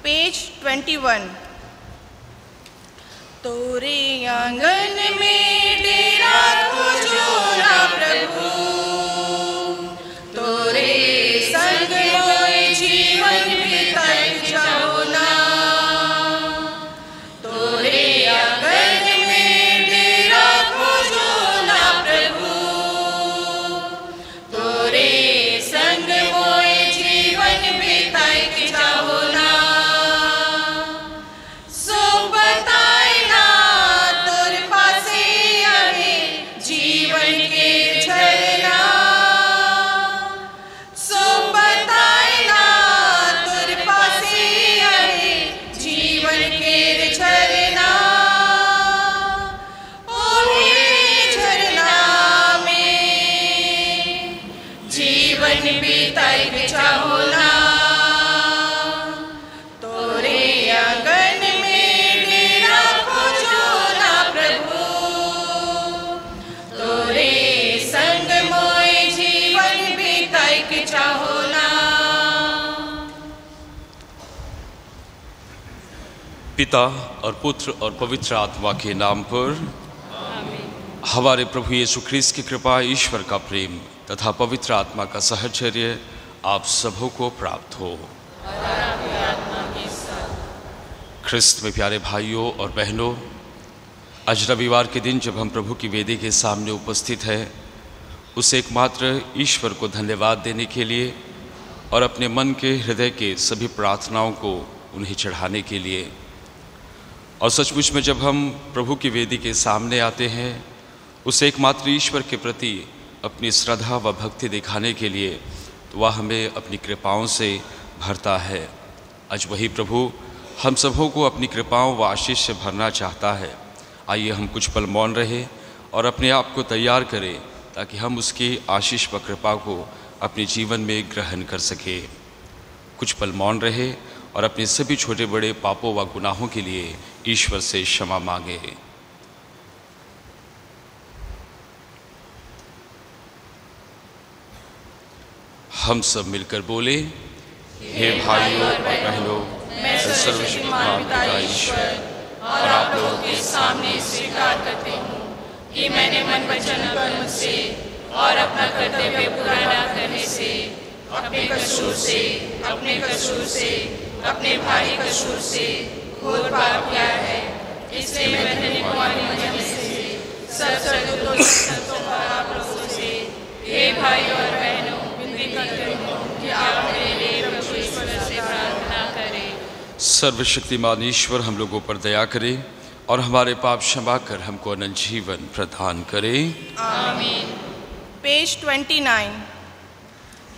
Page 21। तोरे आंगन में डेरा खोजो ना प्रभु, तोरे संग मोए जीवन बिताई जाओ ना। तोरे आंगन में डेरा खोजो ना प्रभु, तोरे संग मोए जीवन बिताई जाओ ना। सो बताए ना तोर पासे आए जीवन के झरना, सो बताए ना तोर पासे आए जीवन के झरना। ओहे झरना में जीवन बिताई चाहो ना। तोरे आंगन में डेरा खोजो ना प्रभु, तोरे संग मोए जीवन बिताई चाहो ना। पिता और पुत्र और पवित्र आत्मा के नाम पर हमारे प्रभु यीशु ख्रीस्त की कृपा, ईश्वर का प्रेम तथा पवित्र आत्मा का सहचर्य आप सबों को प्राप्त हो। ख्रिस्त में प्यारे भाइयों और बहनों, आज रविवार के दिन जब हम प्रभु की वेदी के सामने उपस्थित हैं, उस एकमात्र ईश्वर को धन्यवाद देने के लिए और अपने मन के हृदय के सभी प्रार्थनाओं को उन्हें चढ़ाने के लिए। और सचमुच में जब हम प्रभु की वेदी के सामने आते हैं, उस एकमात्र ईश्वर के प्रति अपनी श्रद्धा व भक्ति दिखाने के लिए, तो वह हमें अपनी कृपाओं से भरता है। आज वही प्रभु हम सबों को अपनी कृपाओं व आशीष से भरना चाहता है। आइए हम कुछ पल मौन रहे और अपने आप को तैयार करें ताकि हम उसकी आशीष व कृपा को अपने जीवन में ग्रहण कर सके। कुछ पल मौन रहे और अपने सभी छोटे बड़े पापों व गुनाहों के लिए ईश्वर से क्षमा मांगे। हम सब मिलकर बोले, हे भाइयों और बहनों, मैं सर्वशक्तिमान पिता ईश्वर और आप लोगों के सामने स्वीकार करती हूँ कि मैंने मन वचन कर्म से और अपना कर्तव्य पूरा न करने से, अपने कसूर से, अपने भाई कसूर से घोर पाप किया है। इसलिए मैं धन्य कुमारी मरियम से सब स्वर्गदूतों के संतों और आप लोगों से, हे भाई और बहनों, विनती करती हूँ कि आप मेरे लिए प्रभु ईश्वर से प्रार्थना करें। सर्वशक्तिमान ईश्वर हम लोगों पर दया करे और हमारे पाप क्षमा कर हमको अनंत जीवन प्रदान करे। आमीन। पेज 29।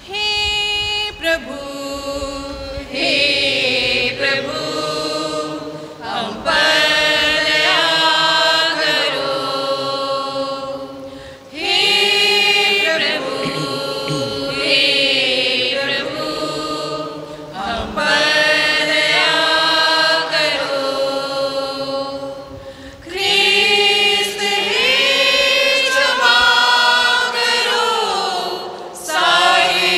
हे प्रभु हम पर दया करो। हे प्रभु हम पर दया करो। ख्रिस्त ही क्षमा करो सारे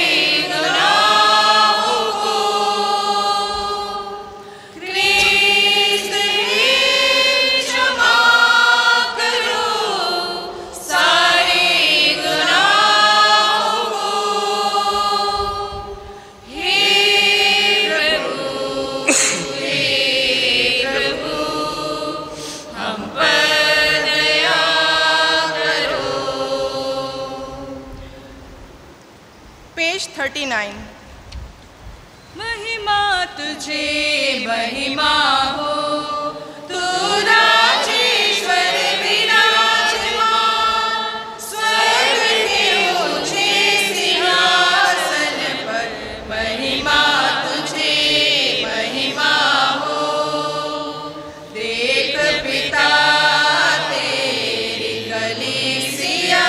गुनाहों को। ख्रिस्त ही क्षमा करो सारे गुनाहों को। हे प्रभु हम पर दया करो। पेज 39। महिमा तुझे महिमा हो, तू राजेश्वर विराजमान, स्वर्ग के ऊंचे सिंहासन पर। महिमा तुझे महिमा हो, देख पिता तेरी कलीसिया,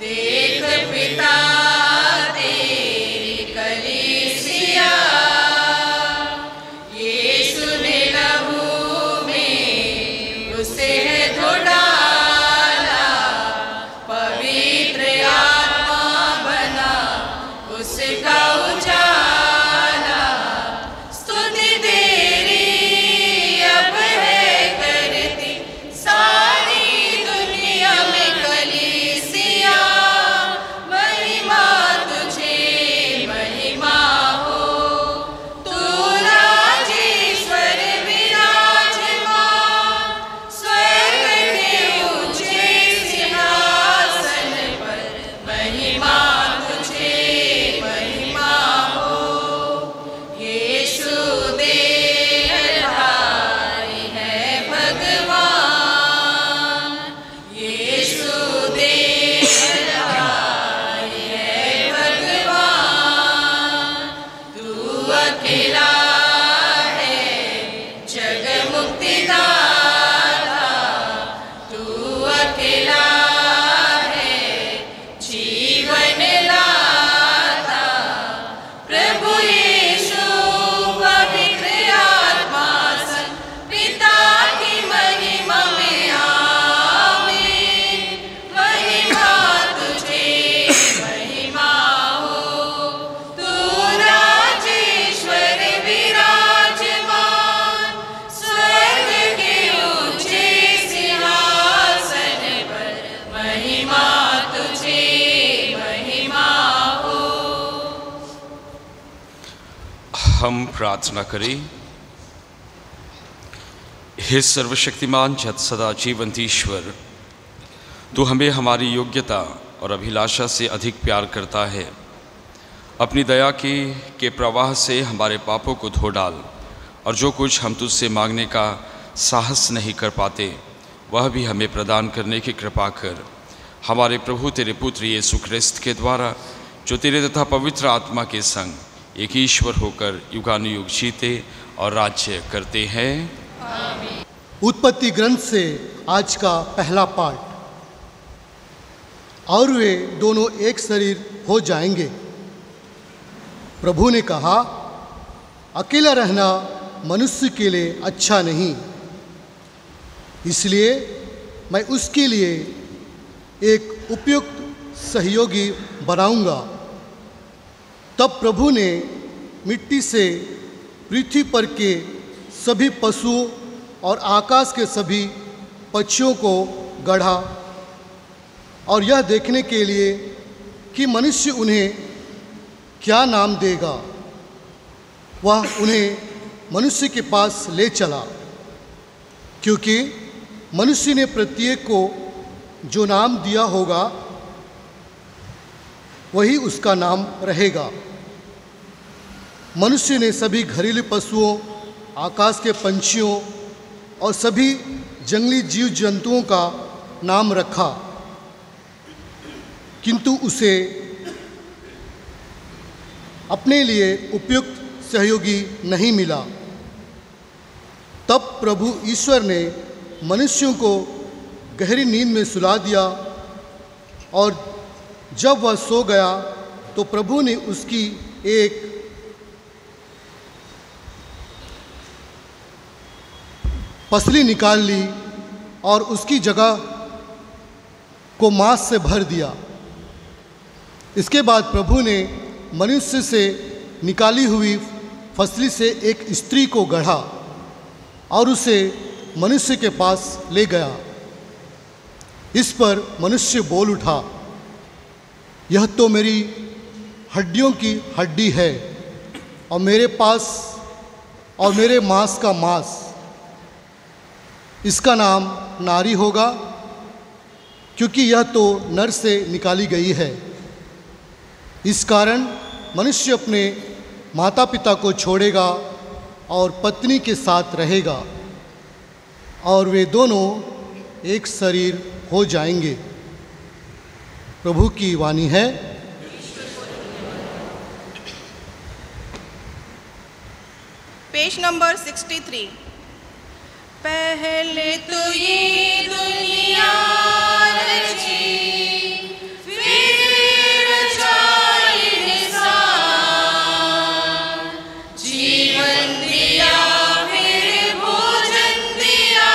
देख पिता तेरी कलीसिया, ये हम प्रार्थना करें। हे सर्वशक्तिमान जत सदा जीवंत ईश्वर, तू हमें हमारी योग्यता और अभिलाषा से अधिक प्यार करता है। अपनी दया के प्रवाह से हमारे पापों को धो डाल और जो कुछ हम तुझसे मांगने का साहस नहीं कर पाते वह भी हमें प्रदान करने की कृपा कर। हमारे प्रभु तेरे पुत्र यीशु ख्रिस्त के द्वारा, जो तेरे तथा पवित्र आत्मा के संग एक ईश्वर होकर युगानुयुग जीते और राज्य करते हैं। आमीन। उत्पत्ति ग्रंथ से आज का पहला पाठ। और वे दोनों एक शरीर हो जाएंगे। प्रभु ने कहा, अकेला रहना मनुष्य के लिए अच्छा नहीं, इसलिए मैं उसके लिए एक उपयुक्त सहयोगी बनाऊंगा। तब प्रभु ने मिट्टी से पृथ्वी पर के सभी पशुओं और आकाश के सभी पक्षियों को गढ़ा, और यह देखने के लिए कि मनुष्य उन्हें क्या नाम देगा, वह उन्हें मनुष्य के पास ले चला, क्योंकि मनुष्य ने प्रत्येक को जो नाम दिया होगा वही उसका नाम रहेगा। मनुष्य ने सभी घरेलू पशुओं, आकाश के पंछियों और सभी जंगली जीव जंतुओं का नाम रखा, किंतु उसे अपने लिए उपयुक्त सहयोगी नहीं मिला। तब प्रभु ईश्वर ने मनुष्यों को गहरी नींद में सुला दिया, और जब वह सो गया तो प्रभु ने उसकी एक पसली निकाल ली और उसकी जगह को मांस से भर दिया। इसके बाद प्रभु ने मनुष्य से निकाली हुई फसली से एक स्त्री को गढ़ा और उसे मनुष्य के पास ले गया। इस पर मनुष्य बोल उठा, यह तो मेरी हड्डियों की हड्डी है और मेरे पास और मेरे मांस का मांस। इसका नाम नारी होगा, क्योंकि यह तो नर से निकाली गई है। इस कारण मनुष्य अपने माता पिता को छोड़ेगा और पत्नी के साथ रहेगा, और वे दोनों एक शरीर हो जाएंगे। प्रभु की वाणी है। Page number 63। पहले तो ये दुनिया रची, फिर रचाई निसार। जीवन दिया, फिर भोजन दिया,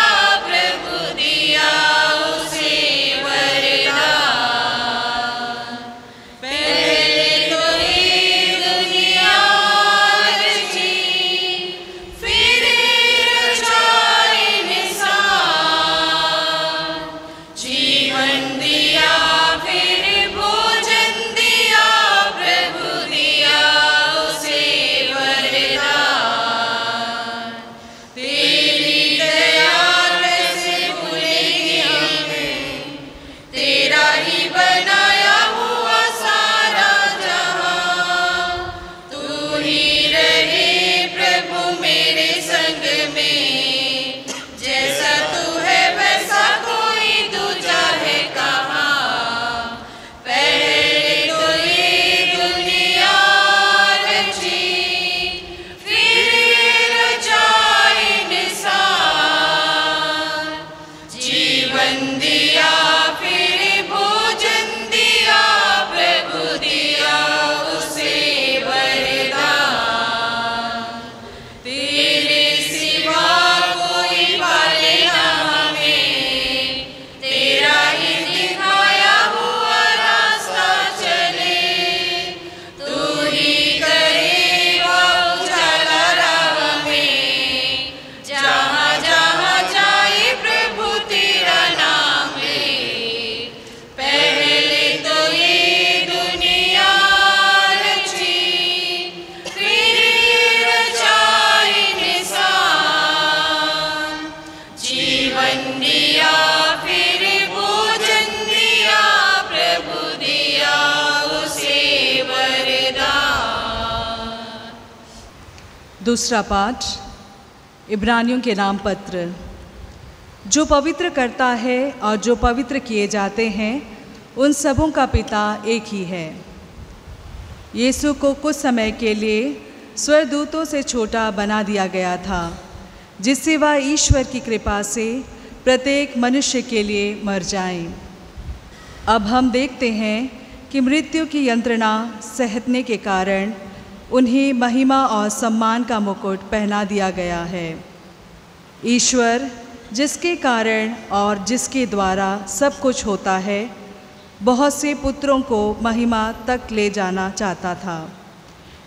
प्रभु दिया उसे वरदान। पहले तो ये दुनिया रची, फिर रचाई निसार। दूसरा पाठ इब्रानियों के नाम पत्र। जो पवित्र करता है और जो पवित्र किए जाते हैं उन सबों का पिता एक ही है। यीशु को कुछ समय के लिए स्वर्गदूतों से छोटा बना दिया गया था, जिससे वह ईश्वर की कृपा से प्रत्येक मनुष्य के लिए मर जाएं। अब हम देखते हैं कि मृत्यु की यंत्रणा सहने के कारण उन्हें महिमा और सम्मान का मुकुट पहना दिया गया है। ईश्वर जिसके कारण और जिसके द्वारा सब कुछ होता है, बहुत से पुत्रों को महिमा तक ले जाना चाहता था।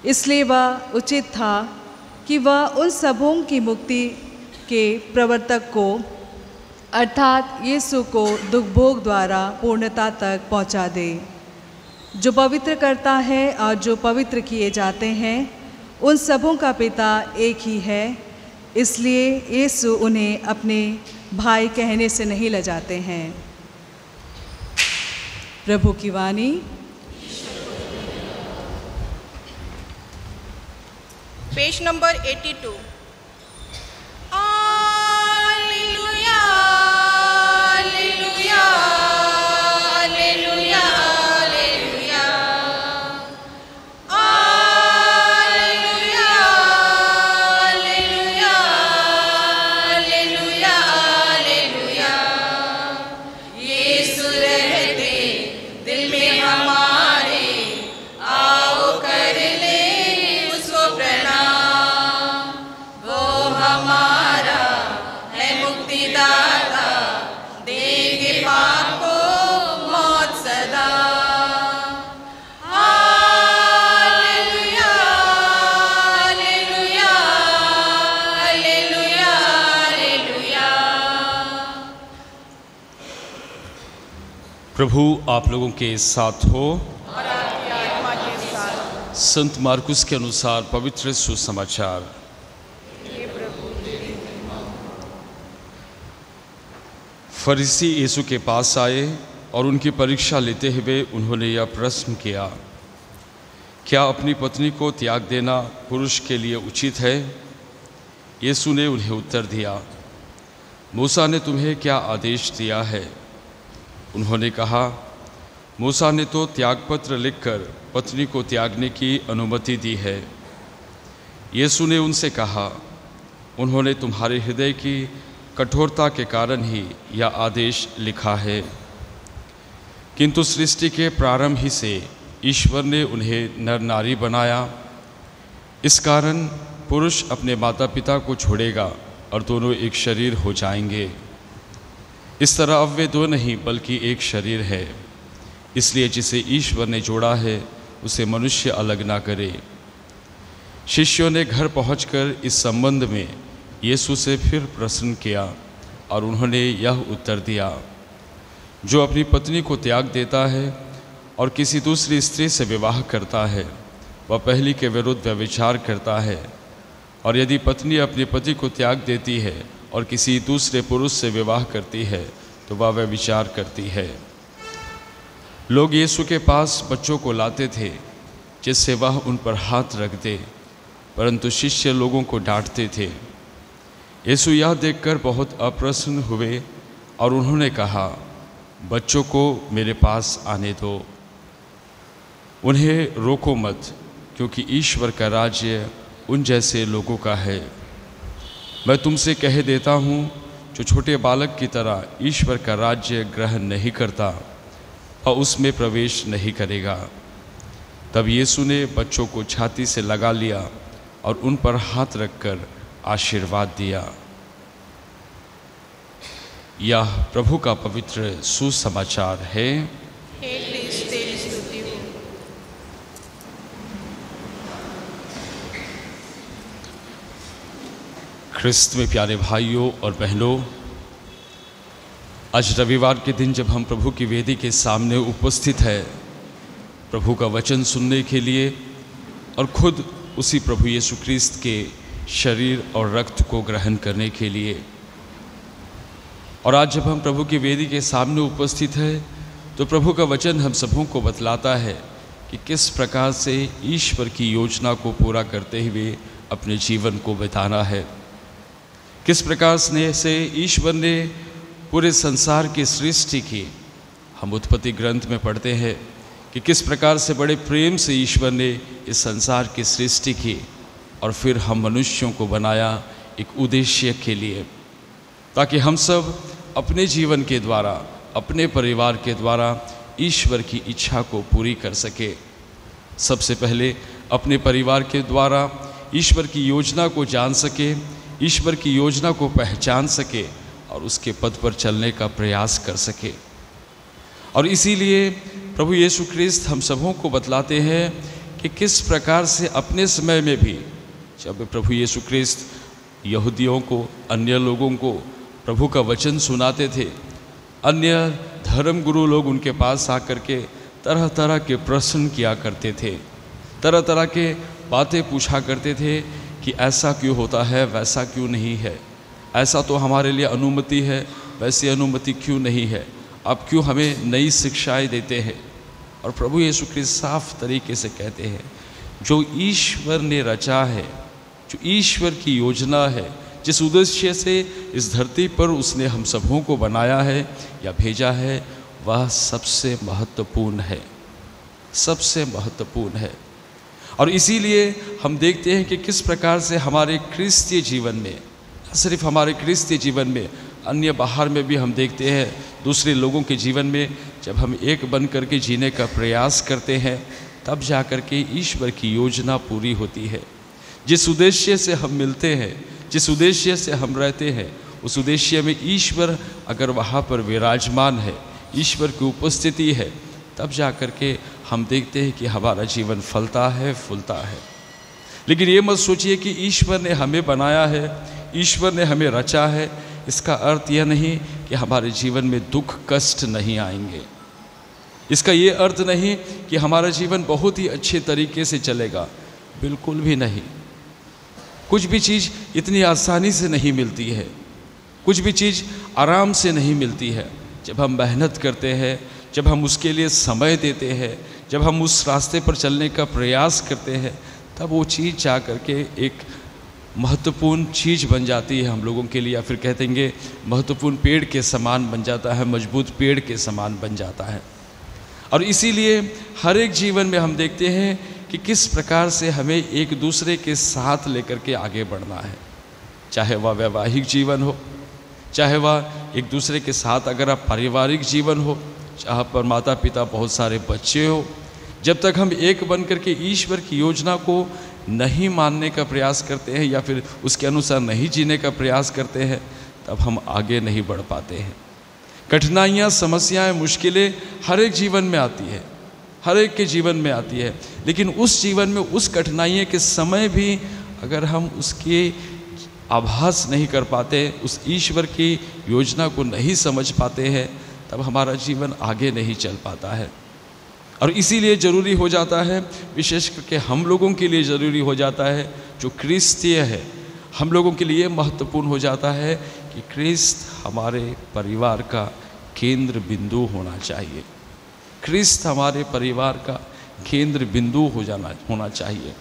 इसलिए वह उचित था कि वह उन सबों की मुक्ति के प्रवर्तक को अर्थात यीशु को दुखभोग द्वारा पूर्णता तक पहुंचा दे। जो पवित्र करता है और जो पवित्र किए जाते हैं उन सबों का पिता एक ही है, इसलिए यीशु उन्हें अपने भाई कहने से नहीं लजाते हैं। प्रभु की वाणी। Page number 82। प्रभु आप लोगों के साथ हो और आपकी आत्मा के साथ। संत मार्कुस के अनुसार पवित्र सुसमाचार। फरीसी यीशु के पास आए और उनकी परीक्षा लेते हुए उन्होंने यह प्रश्न किया, क्या अपनी पत्नी को त्याग देना पुरुष के लिए उचित है? यीशु ने उन्हें उत्तर दिया, मूसा ने तुम्हें क्या आदेश दिया है? उन्होंने कहा, मूसा ने तो त्यागपत्र लिखकर पत्नी को त्यागने की अनुमति दी है। यीशु ने उनसे कहा, उन्होंने तुम्हारे हृदय की कठोरता के कारण ही यह आदेश लिखा है, किंतु सृष्टि के प्रारंभ ही से ईश्वर ने उन्हें नर नारी बनाया। इस कारण पुरुष अपने माता पिता को छोड़ेगा और दोनों एक शरीर हो जाएंगे। इस तरह अब वे दो नहीं बल्कि एक शरीर है। इसलिए जिसे ईश्वर ने जोड़ा है उसे मनुष्य अलग ना करे। शिष्यों ने घर पहुंचकर इस संबंध में यीशु से फिर प्रश्न किया और उन्होंने यह उत्तर दिया, जो अपनी पत्नी को त्याग देता है और किसी दूसरी स्त्री से विवाह करता है वह पहली के विरुद्ध व्यभिचार करता है, और यदि पत्नी अपने पति को त्याग देती है और किसी दूसरे पुरुष से विवाह करती है तो वह व्यभिचार करती है। लोग यीशु के पास बच्चों को लाते थे जिससे वह उन पर हाथ रख दे, परंतु शिष्य लोगों को डांटते थे। यीशु यह देखकर बहुत अप्रसन्न हुए और उन्होंने कहा, बच्चों को मेरे पास आने दो, उन्हें रोको मत, क्योंकि ईश्वर का राज्य उन जैसे लोगों का है। मैं तुमसे कह देता हूँ, जो छोटे बालक की तरह ईश्वर का राज्य ग्रहण नहीं करता और उसमें प्रवेश नहीं करेगा। तब यीशु ने बच्चों को छाती से लगा लिया और उन पर हाथ रखकर आशीर्वाद दिया। यह प्रभु का पवित्र सुसमाचार है। हे क्रिस्त तेरी स्तुति हो। ख्रिस्त में प्यारे भाइयों और बहनों, आज रविवार के दिन जब हम प्रभु की वेदी के सामने उपस्थित है प्रभु का वचन सुनने के लिए और खुद उसी प्रभु यीशु क्रिस्त के शरीर और रक्त को ग्रहण करने के लिए, और आज जब हम प्रभु की वेदी के सामने उपस्थित है तो प्रभु का वचन हम सबों को बतलाता है कि किस प्रकार से ईश्वर की योजना को पूरा करते हुए अपने जीवन को बिताना है। किस प्रकार स्नेह से ईश्वर ने पूरे संसार की सृष्टि की। हम उत्पत्ति ग्रंथ में पढ़ते हैं कि किस प्रकार से बड़े प्रेम से ईश्वर ने इस संसार की सृष्टि की और फिर हम मनुष्यों को बनाया एक उद्देश्य के लिए, ताकि हम सब अपने जीवन के द्वारा, अपने परिवार के द्वारा ईश्वर की इच्छा को पूरी कर सके। सबसे पहले अपने परिवार के द्वारा ईश्वर की योजना को जान सके, ईश्वर की योजना को पहचान सके और उसके पद पर चलने का प्रयास कर सके। और इसीलिए प्रभु यीशु ख्रिस्त हम सबों को बतलाते हैं कि किस प्रकार से अपने समय में भी जब प्रभु यीशु ख्रिस्त यहूदियों को, अन्य लोगों को प्रभु का वचन सुनाते थे, अन्य धर्म गुरु लोग उनके पास आकर के तरह तरह के प्रश्न किया करते थे, तरह तरह के बातें पूछा करते थे कि ऐसा क्यों होता है, वैसा क्यों नहीं है, ऐसा तो हमारे लिए अनुमति है, वैसी अनुमति क्यों नहीं है, आप क्यों हमें नई शिक्षाएं देते हैं। और प्रभु यीशु ख्रिस्त साफ तरीके से कहते हैं, जो ईश्वर ने रचा है, जो ईश्वर की योजना है, जिस उद्देश्य से इस धरती पर उसने हम सबों को बनाया है या भेजा है, वह सबसे महत्वपूर्ण है, सबसे महत्वपूर्ण है। और इसीलिए हम देखते हैं कि किस प्रकार से हमारे क्रिस्तीय जीवन में, न सिर्फ हमारे क्रिस्तीय जीवन में, अन्य बाहर में भी हम देखते हैं दूसरे लोगों के जीवन में, जब हम एक बन करके जीने का प्रयास करते हैं, तब जा कर के ईश्वर की योजना पूरी होती है। जिस उद्देश्य से हम मिलते हैं, जिस उद्देश्य से हम रहते हैं, उस उद्देश्य में ईश्वर अगर वहाँ पर विराजमान है, ईश्वर की उपस्थिति है, तब जा कर के हम देखते हैं कि हमारा जीवन फलता है, फूलता है। लेकिन ये मत सोचिए कि ईश्वर ने हमें बनाया है, ईश्वर ने हमें रचा है, इसका अर्थ यह नहीं कि हमारे जीवन में दुख कष्ट नहीं आएंगे। इसका ये अर्थ नहीं कि हमारा जीवन बहुत ही अच्छे तरीके से चलेगा, बिल्कुल भी नहीं। कुछ भी चीज़ इतनी आसानी से नहीं मिलती है, कुछ भी चीज़ आराम से नहीं मिलती है। जब हम मेहनत करते हैं, जब हम उसके लिए समय देते हैं, जब हम उस रास्ते पर चलने का प्रयास करते हैं, तब वो चीज़ जा कर के एक महत्वपूर्ण चीज़ बन जाती है हम लोगों के लिए, या फिर कहते हैं महत्वपूर्ण पेड़ के समान बन जाता है, मजबूत पेड़ के समान बन जाता है। और इसीलिए हर एक जीवन में हम देखते हैं कि किस प्रकार से हमें एक दूसरे के साथ लेकर के आगे बढ़ना है, चाहे वह वैवाहिक जीवन हो, चाहे वह एक दूसरे के साथ अगर आप पारिवारिक जीवन हो, जहाँ पर माता पिता बहुत सारे बच्चे हो। जब तक हम एक बन करके ईश्वर की योजना को नहीं मानने का प्रयास करते हैं या फिर उसके अनुसार नहीं जीने का प्रयास करते हैं, तब हम आगे नहीं बढ़ पाते हैं। कठिनाइयाँ, समस्याएं, मुश्किलें हर एक जीवन में आती है, हर एक के जीवन में आती है। लेकिन उस जीवन में, उस कठिनाइयों के समय भी अगर हम उसके आभास नहीं कर पाते, उस ईश्वर की योजना को नहीं समझ पाते हैं, तब हमारा जीवन आगे नहीं चल पाता है। और इसीलिए ज़रूरी हो जाता है, विशेष करके हम लोगों के लिए ज़रूरी हो जाता है, जो क्रिस्तीय है, हम लोगों के लिए महत्वपूर्ण हो जाता है कि क्रिस्त हमारे परिवार का केंद्र बिंदु होना चाहिए। क्रिस्त हमारे परिवार का केंद्र बिंदु होना चाहिए।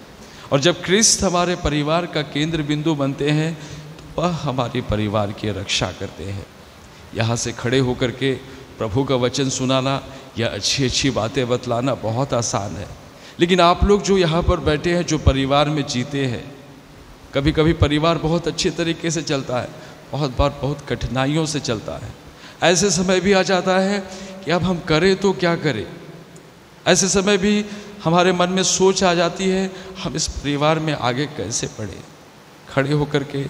और जब क्रिस्त हमारे परिवार का केंद्र बिंदु बनते हैं, तो वह हमारे परिवार की रक्षा करते हैं। यहाँ से खड़े होकर के प्रभु का वचन सुनाना या अच्छी अच्छी बातें बतलाना बहुत आसान है, लेकिन आप लोग जो यहाँ पर बैठे हैं, जो परिवार में जीते हैं, कभी कभी परिवार बहुत अच्छे तरीके से चलता है, बहुत बार बहुत कठिनाइयों से चलता है। ऐसे समय भी आ जाता है कि अब हम करें तो क्या करें। ऐसे समय भी हमारे मन में सोच आ जाती है, हम इस परिवार में आगे कैसे बढ़ें। खड़े होकर के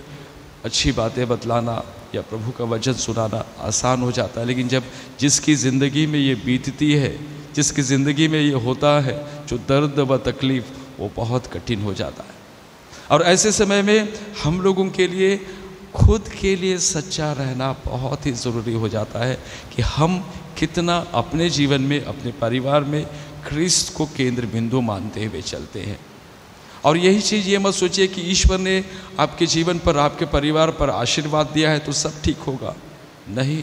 अच्छी बातें बतलाना या प्रभु का वचन सुनाना आसान हो जाता है, लेकिन जब जिसकी ज़िंदगी में ये बीतती है, जिसकी ज़िंदगी में ये होता है, जो दर्द व तकलीफ़, वो बहुत कठिन हो जाता है। और ऐसे समय में हम लोगों के लिए खुद के लिए सच्चा रहना बहुत ही ज़रूरी हो जाता है कि हम कितना अपने जीवन में, अपने परिवार में क्रिस्त को केंद्र बिंदु मानते हुए चलते हैं। और यही चीज़, ये मत सोचिए कि ईश्वर ने आपके जीवन पर, आपके परिवार पर आशीर्वाद दिया है तो सब ठीक होगा। नहीं,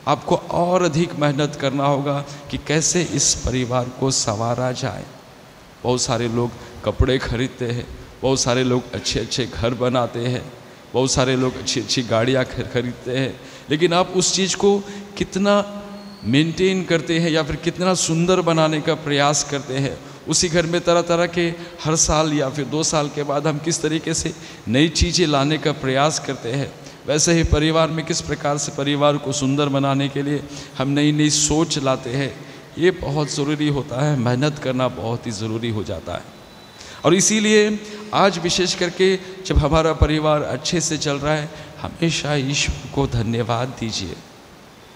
आपको और अधिक मेहनत करना होगा कि कैसे इस परिवार को संवारा जाए। बहुत सारे लोग कपड़े खरीदते हैं, बहुत सारे लोग अच्छे अच्छे घर बनाते हैं, बहुत सारे लोग अच्छी अच्छी गाड़ियाँ खरीदते हैं, लेकिन आप उस चीज़ को कितना मेंटेन करते हैं या फिर कितना सुंदर बनाने का प्रयास करते हैं। उसी घर में तरह तरह के हर साल या फिर 2 साल के बाद हम किस तरीके से नई चीज़ें लाने का प्रयास करते हैं, वैसे ही परिवार में किस प्रकार से परिवार को सुंदर बनाने के लिए हम नई नई सोच लाते हैं। ये बहुत ज़रूरी होता है, मेहनत करना बहुत ही ज़रूरी हो जाता है। और इसीलिए आज विशेष करके जब हमारा परिवार अच्छे से चल रहा है, हमेशा ईश्वर को धन्यवाद दीजिए,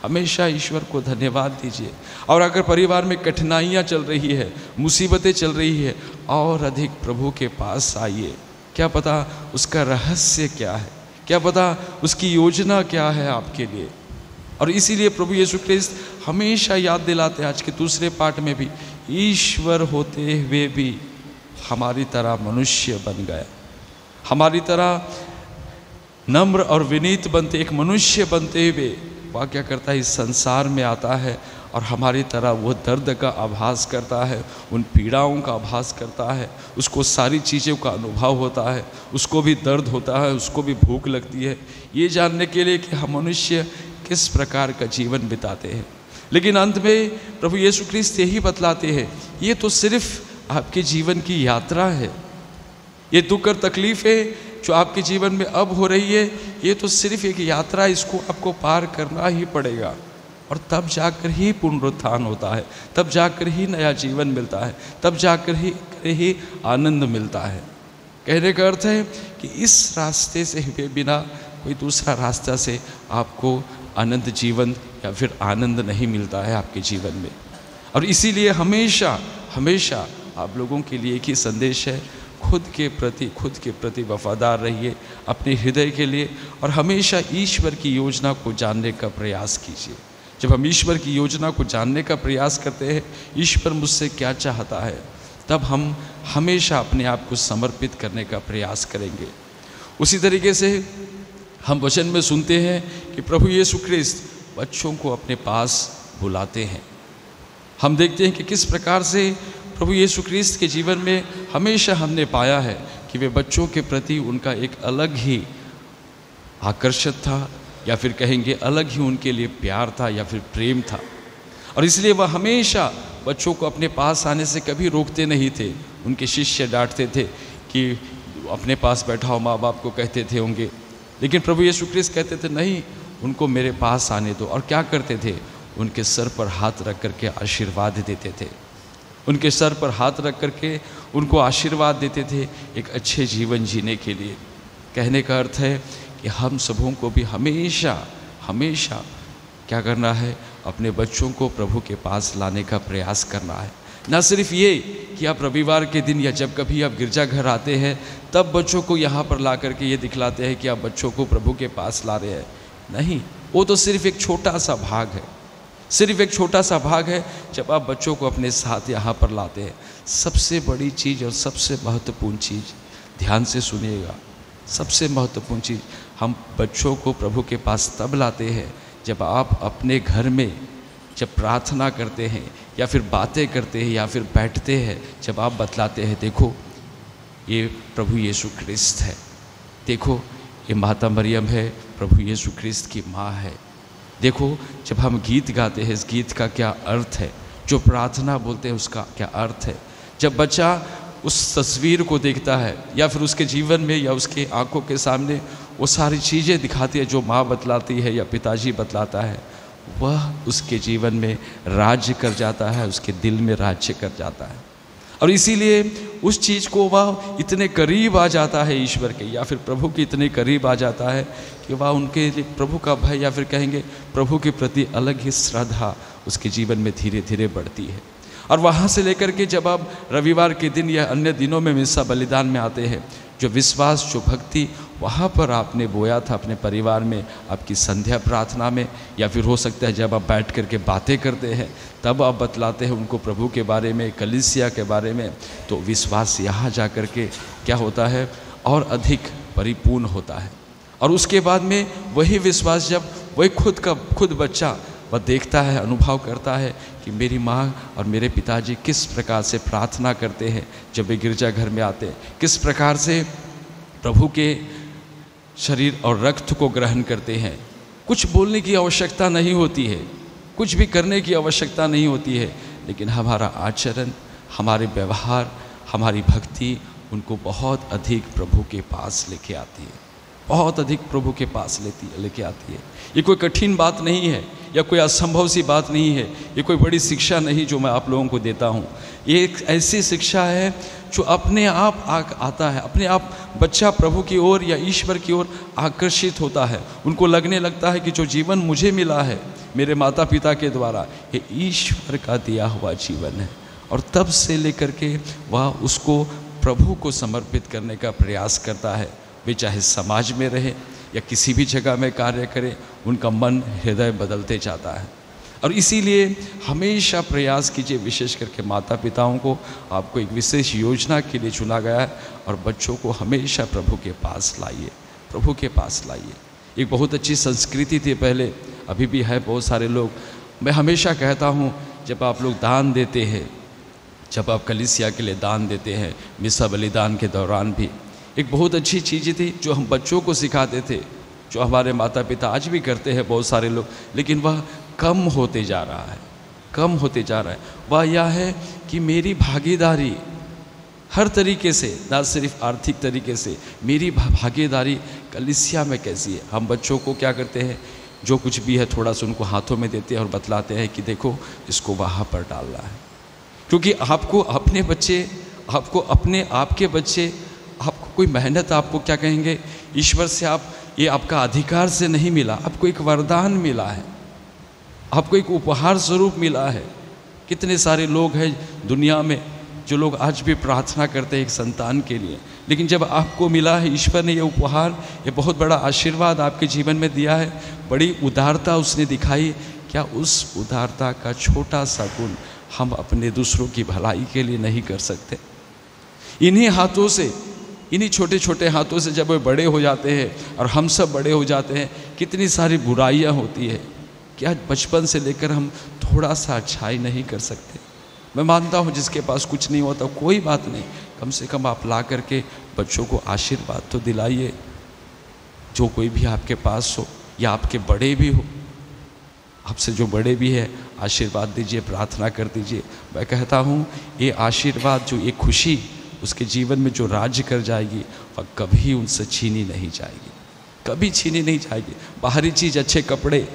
हमेशा ईश्वर को धन्यवाद दीजिए। और अगर परिवार में कठिनाइयाँ चल रही है, मुसीबतें चल रही है, और अधिक प्रभु के पास आइए। क्या पता उसका रहस्य क्या है, क्या पता उसकी योजना क्या है आपके लिए। और इसीलिए प्रभु यीशु ख्रिस्त हमेशा याद दिलाते हैं, आज के दूसरे पाठ में भी, ईश्वर होते हुए भी हमारी तरह मनुष्य बन गया, हमारी तरह नम्र और विनीत बनते एक मनुष्य बनते हुए वह क्या करता है, इस संसार में आता है और हमारी तरह वो दर्द का आभास करता है, उन पीड़ाओं का आभास करता है, उसको सारी चीज़ों का अनुभव होता है, उसको भी दर्द होता है, उसको भी भूख लगती है, ये जानने के लिए कि हम मनुष्य किस प्रकार का जीवन बिताते हैं। लेकिन अंत में प्रभु यीशु ख्रिस्त यही बतलाते हैं, ये तो सिर्फ आपके जीवन की यात्रा है, ये दुख और तकलीफ़ें जो आपके जीवन में अब हो रही है, ये तो सिर्फ एक यात्रा, इसको आपको पार करना ही पड़ेगा। और तब जाकर ही पुनरुत्थान होता है, तब जाकर ही नया जीवन मिलता है, तब जाकर ही आनंद मिलता है। कहने का अर्थ है कि इस रास्ते से हुए बिना कोई दूसरा रास्ता से आपको अनंत जीवन या फिर आनंद नहीं मिलता है आपके जीवन में। और इसीलिए हमेशा हमेशा आप लोगों के लिए एक ही संदेश है, खुद के प्रति वफादार रहिए अपने हृदय के लिए, और हमेशा ईश्वर की योजना को जानने का प्रयास कीजिए। जब हम ईश्वर की योजना को जानने का प्रयास करते हैं, ईश्वर मुझसे क्या चाहता है, तब हम हमेशा अपने आप को समर्पित करने का प्रयास करेंगे। उसी तरीके से हम वचन में सुनते हैं कि प्रभु यीशु ख्रिस्त बच्चों को अपने पास बुलाते हैं। हम देखते हैं कि किस प्रकार से प्रभु यीशु ख्रिस्त के जीवन में हमेशा हमने पाया है कि वे बच्चों के प्रति उनका एक अलग ही आकर्षण था, या फिर कहेंगे अलग ही उनके लिए प्यार था या फिर प्रेम था। और इसलिए वह हमेशा बच्चों को अपने पास आने से कभी रोकते नहीं थे। उनके शिष्य डांटते थे कि अपने पास बैठाओ, माँ बाप को कहते थे होंगे, लेकिन प्रभु यीशु ख्रिस्त कहते थे नहीं, उनको मेरे पास आने दो। और क्या करते थे, उनके सर पर हाथ रख करके आशीर्वाद देते थे, उनके सर पर हाथ रख करके उनको आशीर्वाद देते थे एक अच्छे जीवन जीने के लिए। कहने का अर्थ है कि हम सबों को भी हमेशा हमेशा क्या करना है, अपने बच्चों को प्रभु के पास लाने का प्रयास करना है। ना सिर्फ ये कि आप रविवार के दिन या जब कभी आप गिरजाघर आते हैं तब बच्चों को यहाँ पर ला करके ये दिखलाते हैं कि आप बच्चों को प्रभु के पास ला रहे हैं, नहीं, वो तो सिर्फ एक छोटा सा भाग है, सिर्फ एक छोटा सा भाग है जब आप बच्चों को अपने साथ यहाँ पर लाते हैं। सबसे बड़ी चीज़ और सबसे महत्वपूर्ण चीज़, ध्यान से सुनिएगा, सबसे महत्वपूर्ण चीज़, हम बच्चों को प्रभु के पास तब लाते हैं जब आप अपने घर में जब प्रार्थना करते हैं या फिर बातें करते हैं या फिर बैठते हैं, जब आप बतलाते हैं देखो ये प्रभु यीशु ख्रिस्त है, देखो ये माता मरियम है, प्रभु यीशु ख्रिस्त की माँ है। देखो जब हम गीत गाते हैं इस गीत का क्या अर्थ है, जो प्रार्थना बोलते हैं उसका क्या अर्थ है। जब बच्चा उस तस्वीर को देखता है या फिर उसके जीवन में या उसके आंखों के सामने वो सारी चीज़ें दिखाती है जो माँ बतलाती है या पिताजी बतलाता है, वह उसके जीवन में राज्य कर जाता है, उसके दिल में राज्य कर जाता है। और इसीलिए उस चीज़ को वह इतने करीब आ जाता है ईश्वर के या फिर प्रभु के इतने करीब आ जाता है कि वह उनके लिए प्रभु का भय या फिर कहेंगे प्रभु के प्रति अलग ही श्रद्धा उसके जीवन में धीरे धीरे बढ़ती है। और वहाँ से लेकर के जब आप रविवार के दिन या अन्य दिनों में मिस्सा बलिदान में आते हैं, जो विश्वास जो भक्ति वहाँ पर आपने बोया था अपने परिवार में, आपकी संध्या प्रार्थना में, या फिर हो सकता है जब आप बैठ कर के बातें करते हैं तब आप बतलाते हैं उनको प्रभु के बारे में, कलीसिया के बारे में, तो विश्वास यहाँ जा कर के क्या होता है और अधिक परिपूर्ण होता है। और उसके बाद में वही विश्वास जब वही खुद बच्चा वह देखता है, अनुभव करता है कि मेरी माँ और मेरे पिताजी किस प्रकार से प्रार्थना करते हैं जब वे गिरजाघर में आते हैं, किस प्रकार से प्रभु के शरीर और रक्त को ग्रहण करते हैं। कुछ बोलने की आवश्यकता नहीं होती है, कुछ भी करने की आवश्यकता नहीं होती है, लेकिन हमारा आचरण, हमारे व्यवहार, हमारी भक्ति उनको बहुत अधिक प्रभु के पास लेके आती है, बहुत अधिक प्रभु के पास लेके आती है। ये कोई कठिन बात नहीं है या कोई असंभव सी बात नहीं है, ये कोई बड़ी शिक्षा नहीं जो मैं आप लोगों को देता हूँ। ये एक ऐसी शिक्षा है जो अपने आप आता है, अपने आप बच्चा प्रभु की ओर या ईश्वर की ओर आकर्षित होता है। उनको लगने लगता है कि जो जीवन मुझे मिला है मेरे माता पिता के द्वारा, ये ईश्वर का दिया हुआ जीवन है। और तब से लेकर के वह उसको प्रभु को समर्पित करने का प्रयास करता है। वे चाहे समाज में रहे या किसी भी जगह में कार्य करें, उनका मन हृदय बदलते जाता है। और इसीलिए हमेशा प्रयास कीजिए, विशेष करके माता पिताओं को, आपको एक विशेष योजना के लिए चुना गया है और बच्चों को हमेशा प्रभु के पास लाइए, प्रभु के पास लाइए। एक बहुत अच्छी संस्कृति थी पहले, अभी भी है, बहुत सारे लोग, मैं हमेशा कहता हूँ जब आप लोग दान देते हैं, जब आप कलीसिया के लिए दान देते हैं, मिसा बलिदान के दौरान भी एक बहुत अच्छी चीज़ थी जो हम बच्चों को सिखाते थे, जो हमारे माता पिता आज भी करते हैं बहुत सारे लोग, लेकिन वह कम होते जा रहा है, कम होते जा रहा है। वह यह है कि मेरी भागीदारी हर तरीके से, ना सिर्फ आर्थिक तरीके से, मेरी भागीदारी कलीसिया में कैसी है। हम बच्चों को क्या करते हैं, जो कुछ भी है थोड़ा सा उनको हाथों में देते हैं और बतलाते हैं कि देखो इसको वहाँ पर डालना है, क्योंकि आपको अपने बच्चे, आपको अपने आपके बच्चे, आपको कोई मेहनत, आपको क्या कहेंगे, ईश्वर से आप, ये आपका अधिकार से नहीं मिला, आपको एक वरदान मिला है, आपको एक उपहार स्वरूप मिला है। कितने सारे लोग हैं दुनिया में जो लोग आज भी प्रार्थना करते हैं एक संतान के लिए, लेकिन जब आपको मिला है, ईश्वर ने ये उपहार, ये बहुत बड़ा आशीर्वाद आपके जीवन में दिया है, बड़ी उदारता उसने दिखाई, क्या उस उदारता का छोटा सा गुण हम अपने दूसरों की भलाई के लिए नहीं कर सकते? इन्हीं हाथों से, इन्हीं छोटे छोटे हाथों से जब वे बड़े हो जाते हैं और हम सब बड़े हो जाते हैं, कितनी सारी बुराइयां होती है। क्या बचपन से लेकर हम थोड़ा सा अच्छाई नहीं कर सकते? मैं मानता हूँ जिसके पास कुछ नहीं होता कोई बात नहीं, कम से कम आप ला करके बच्चों को आशीर्वाद तो दिलाइए। जो कोई भी आपके पास हो या आपके बड़े भी हो, आपसे जो बड़े भी है, आशीर्वाद दीजिए, प्रार्थना कर दीजिए। मैं कहता हूँ ये आशीर्वाद, जो ये खुशी उसके जीवन में जो राज्य कर जाएगी, वह कभी उनसे छीनी नहीं जाएगी, कभी छीनी नहीं जाएगी। बाहरी चीज़, अच्छे कपड़े,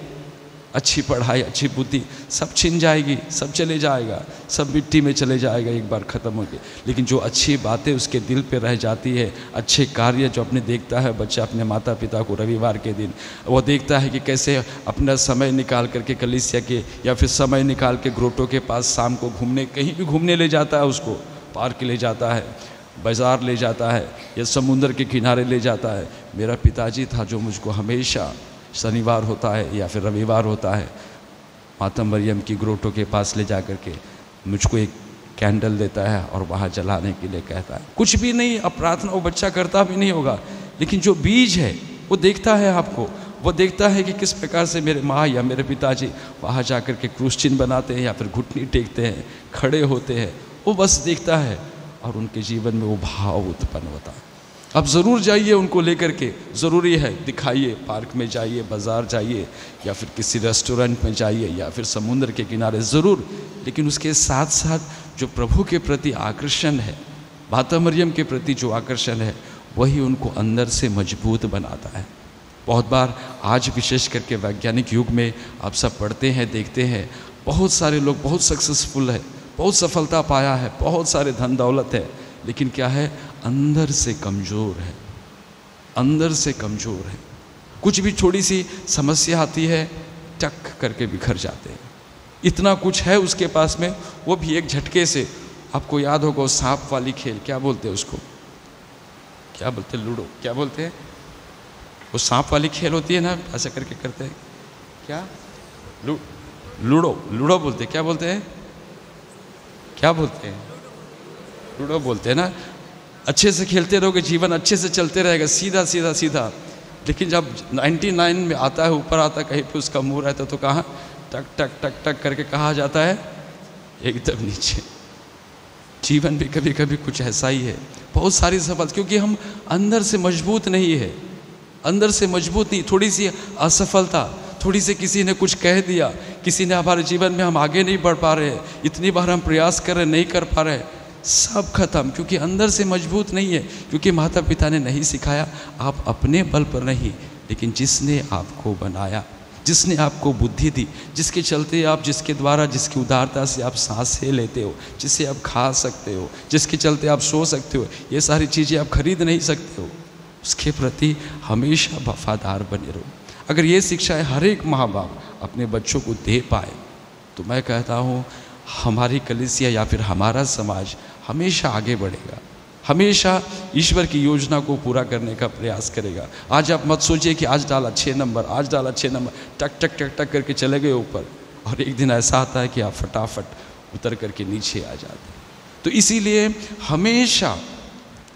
अच्छी पढ़ाई, अच्छी बुद्धि, सब छिन जाएगी, सब चले जाएगा, सब मिट्टी में चले जाएगा एक बार ख़त्म होके। लेकिन जो अच्छी बातें उसके दिल पे रह जाती है, अच्छे कार्य जो अपने देखता है बच्चा अपने माता पिता को रविवार के दिन, वो देखता है कि कैसे अपना समय निकाल करके कलीसिया के या फिर समय निकाल के ग्रोटों के पास शाम को घूमने, कहीं भी घूमने ले जाता है, उसको पार्क ले जाता है, बाज़ार ले जाता है या समुंदर के किनारे ले जाता है। मेरा पिताजी था जो मुझको हमेशा शनिवार होता है या फिर रविवार होता है, माता मरियम की ग्रोटों के पास ले जा कर के मुझको एक कैंडल देता है और वहाँ जलाने के लिए कहता है। कुछ भी नहीं, अब प्रार्थना वो बच्चा करता भी नहीं होगा, लेकिन जो बीज है वो देखता है आपको, वो देखता है कि किस प्रकार से मेरे माँ या मेरे पिताजी वहाँ जा कर के क्रूस चिन्ह बनाते हैं या फिर घुटनी टेकते हैं, खड़े होते हैं, वो बस देखता है और उनके जीवन में वो भाव उत्पन्न होता है। अब ज़रूर जाइए उनको लेकर के, ज़रूरी है, दिखाइए, पार्क में जाइए, बाज़ार जाइए या फिर किसी रेस्टोरेंट में जाइए या फिर समुद्र के किनारे, ज़रूर। लेकिन उसके साथ साथ जो प्रभु के प्रति आकर्षण है, माता मरियम के प्रति जो आकर्षण है, वही उनको अंदर से मजबूत बनाता है। बहुत बार आज विशेष करके वैज्ञानिक युग में आप सब पढ़ते हैं, देखते हैं, बहुत सारे लोग बहुत सक्सेसफुल है, बहुत सफलता पाया है, बहुत सारे धन दौलत है, लेकिन क्या है, अंदर से कमज़ोर है, अंदर से कमज़ोर है। कुछ भी थोड़ी सी समस्या आती है, टक करके बिखर जाते हैं। इतना कुछ है उसके पास में, वो भी एक झटके से। आपको याद होगा सांप वाली खेल, क्या बोलते हैं उसको, क्या बोलते हैं, लूडो, क्या बोलते हैं, वो सांप वाली खेल होती है ना, ऐसा करके करते हैं, क्या लूडो, लूडो बोलते हैं, क्या बोलते हैं, क्या बोलते हैं, लूडो बोलते हैं ना। अच्छे से खेलते रहोगे, जीवन अच्छे से चलते रहेगा, सीधा सीधा सीधा। लेकिन जब 99 में आता है, ऊपर आता है, कहीं पे उसका मुंह रहता है, तो कहाँ टक टक टक टक करके कहाँ जाता है, एकदम नीचे। जीवन भी कभी कभी कुछ ऐसा ही है, बहुत सारी सफलता, क्योंकि हम अंदर से मजबूत नहीं है, अंदर से मजबूत नहीं। थोड़ी सी असफलता, थोड़ी सी किसी ने कुछ कह दिया, किसी ने हमारे जीवन में हम आगे नहीं बढ़ पा रहे, इतनी बार हम प्रयास कर रहे नहीं कर पा रहे, सब खत्म, क्योंकि अंदर से मजबूत नहीं है। क्योंकि माता पिता ने नहीं सिखाया, आप अपने बल पर नहीं, लेकिन जिसने आपको बनाया, जिसने आपको बुद्धि दी, जिसके चलते आप, जिसके द्वारा, जिसकी उदारता से आप सांसें लेते हो, जिससे आप खा सकते हो, जिसके चलते आप सो सकते हो, ये सारी चीज़ें आप खरीद नहीं सकते हो, उसके प्रति हमेशा वफादार बने रहो। अगर ये शिक्षाएं हर एक माँ बाप अपने बच्चों को दे पाए तो मैं कहता हूँ हमारी कलीसिया या फिर हमारा समाज हमेशा आगे बढ़ेगा, हमेशा ईश्वर की योजना को पूरा करने का प्रयास करेगा। आज आप मत सोचिए कि आज डाला 6 नंबर, आज डाला 6 नंबर, टक टक टक टक करके चले गए ऊपर, और एक दिन ऐसा आता है कि आप फटाफट उतर करके नीचे आ जाते। तो इसीलिए हमेशा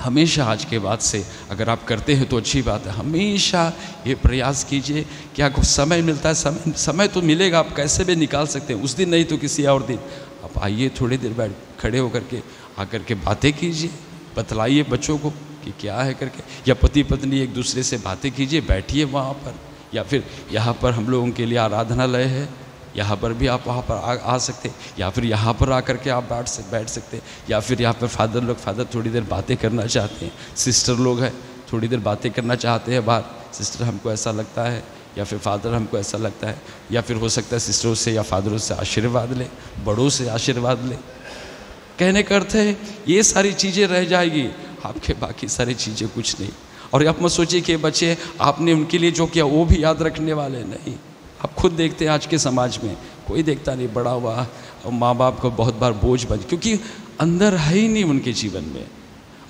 हमेशा आज के बाद से अगर आप करते हैं तो अच्छी बात है, हमेशा ये प्रयास कीजिए कि आपको समय मिलता है, समय तो मिलेगा, आप कैसे भी निकाल सकते हैं, उस दिन नहीं तो किसी और दिन आप आइए, थोड़ी देर बैठ खड़े होकर के आकर के बातें कीजिए, बतलाइए बच्चों को कि क्या है करके, या पति पत्नी एक दूसरे से बातें कीजिए, बैठिए वहाँ पर, या फिर यहाँ पर हम लोगों के लिए आराधनालय है, यहाँ पर भी आप वहाँ पर आ सकते, या फिर यहाँ पर आकर के आप बैठ सकते, या फिर यहाँ पर फादर थोड़ी देर बातें करना चाहते हैं, सिस्टर लोग हैं थोड़ी देर बातें करना चाहते हैं बाहर, सिस्टर हमको ऐसा लगता है, या फिर फादर हमको ऐसा लगता है, या फिर हो सकता है सिस्टरों से या फादरों से आशीर्वाद ले, बड़ों से आशीर्वाद ले। कहने का अर्थ है ये सारी चीज़ें रह जाएगी, आपके बाकी सारी चीज़ें कुछ नहीं। और आप मत सोचिए कि बच्चे आपने उनके लिए जो किया वो भी याद रखने वाले नहीं। आप खुद देखते हैं आज के समाज में कोई देखता नहीं, बड़ा हुआ माँ बाप को बहुत बार बोझ बन, क्योंकि अंदर है ही नहीं उनके जीवन में।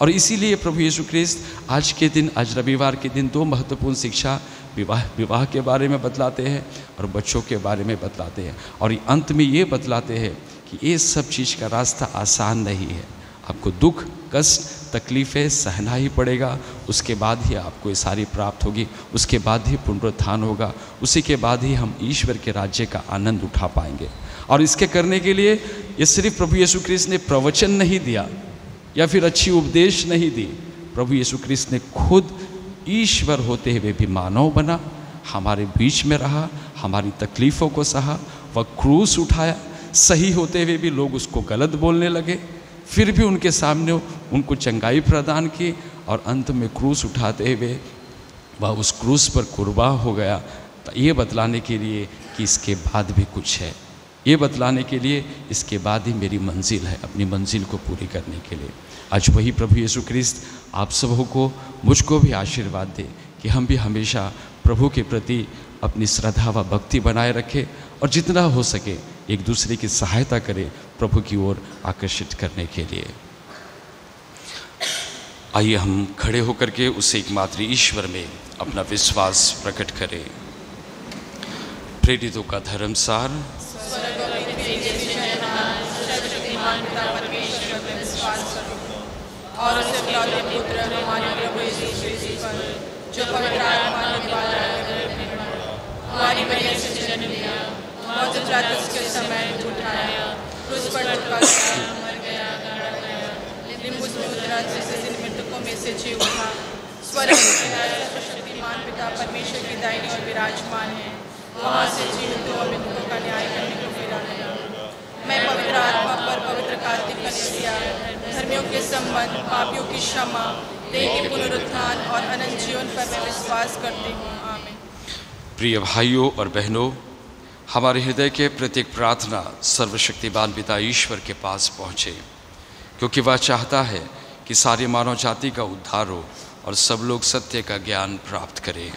और इसीलिए प्रभु यीशु ख्रिस्त आज के दिन, आज रविवार के दिन 2 महत्वपूर्ण शिक्षा विवाह के बारे में बतलाते हैं और बच्चों के बारे में बतलाते हैं, और अंत में ये बतलाते हैं कि ये सब चीज़ का रास्ता आसान नहीं है, आपको दुख, कष्ट, तकलीफ़ें सहना ही पड़ेगा, उसके बाद ही आपको ये सारी प्राप्त होगी, उसके बाद ही पुनरुत्थान होगा, उसी के बाद ही हम ईश्वर के राज्य का आनंद उठा पाएंगे। और इसके करने के लिए ये सिर्फ प्रभु यीशु ख्रिस्त ने प्रवचन नहीं दिया या फिर अच्छी उपदेश नहीं दी, प्रभु यीशु ख्रिस्त ने खुद ईश्वर होते हुए भी मानव बना, हमारे बीच में रहा, हमारी तकलीफ़ों को सहा, वह क्रूस उठाया, सही होते हुए भी लोग उसको गलत बोलने लगे, फिर भी उनके सामने उनको चंगाई प्रदान की, और अंत में क्रूस उठाते हुए वह उस क्रूस पर कुर्बान हो गया। तो ये बतलाने के लिए कि इसके बाद भी कुछ है, ये बतलाने के लिए इसके बाद ही मेरी मंजिल है, अपनी मंजिल को पूरी करने के लिए। आज वही प्रभु यीशु ख्रिस्त आप सबों को, मुझको भी आशीर्वाद दे कि हम भी हमेशा प्रभु के प्रति अपनी श्रद्धा व भक्ति बनाए रखें, और जितना हो सके एक दूसरे की सहायता करें प्रभु की ओर आकर्षित करने के लिए। आइए हम खड़े होकर के उस एकमात्र ईश्वर में अपना विश्वास प्रकट करें। प्रेरितों का धर्मसार। और उसके इकलौते पुत्र हमारे प्रभु यीशु मसीह पर, जो पवित्र आत्मा के द्वारा हमारी बहन से जन्म लिया, मौत उसके समय उठाया, क्रूस पर लटका मर गया, गाड़ा गया, लेकिन उस पुत्र जैसे दिन मृतकों में से जी उठा, स्वर्ग में सर्वशक्तिमान पिता परमेश्वर की दाहिनी ओर विराजमान है, वहाँ से जीवितों और मृतकों का न्याय करने को फिर आया। मैं पवित्र आत्मा पर, पवित्र कार्तिक कलीसिया, धर्मियों के संबंध, पापियों की क्षमा, देह के पुनरुत्थान और अनंत जीवन पर मैं विश्वास करती हूँ। आमीन। प्रिय भाइयों और बहनों, हमारे हृदय के प्रत्येक प्रार्थना सर्वशक्तिमान पिता ईश्वर के पास पहुँचे, क्योंकि वह चाहता है कि सारी मानव जाति का उद्धार हो और सब लोग सत्य का ज्ञान प्राप्त करें।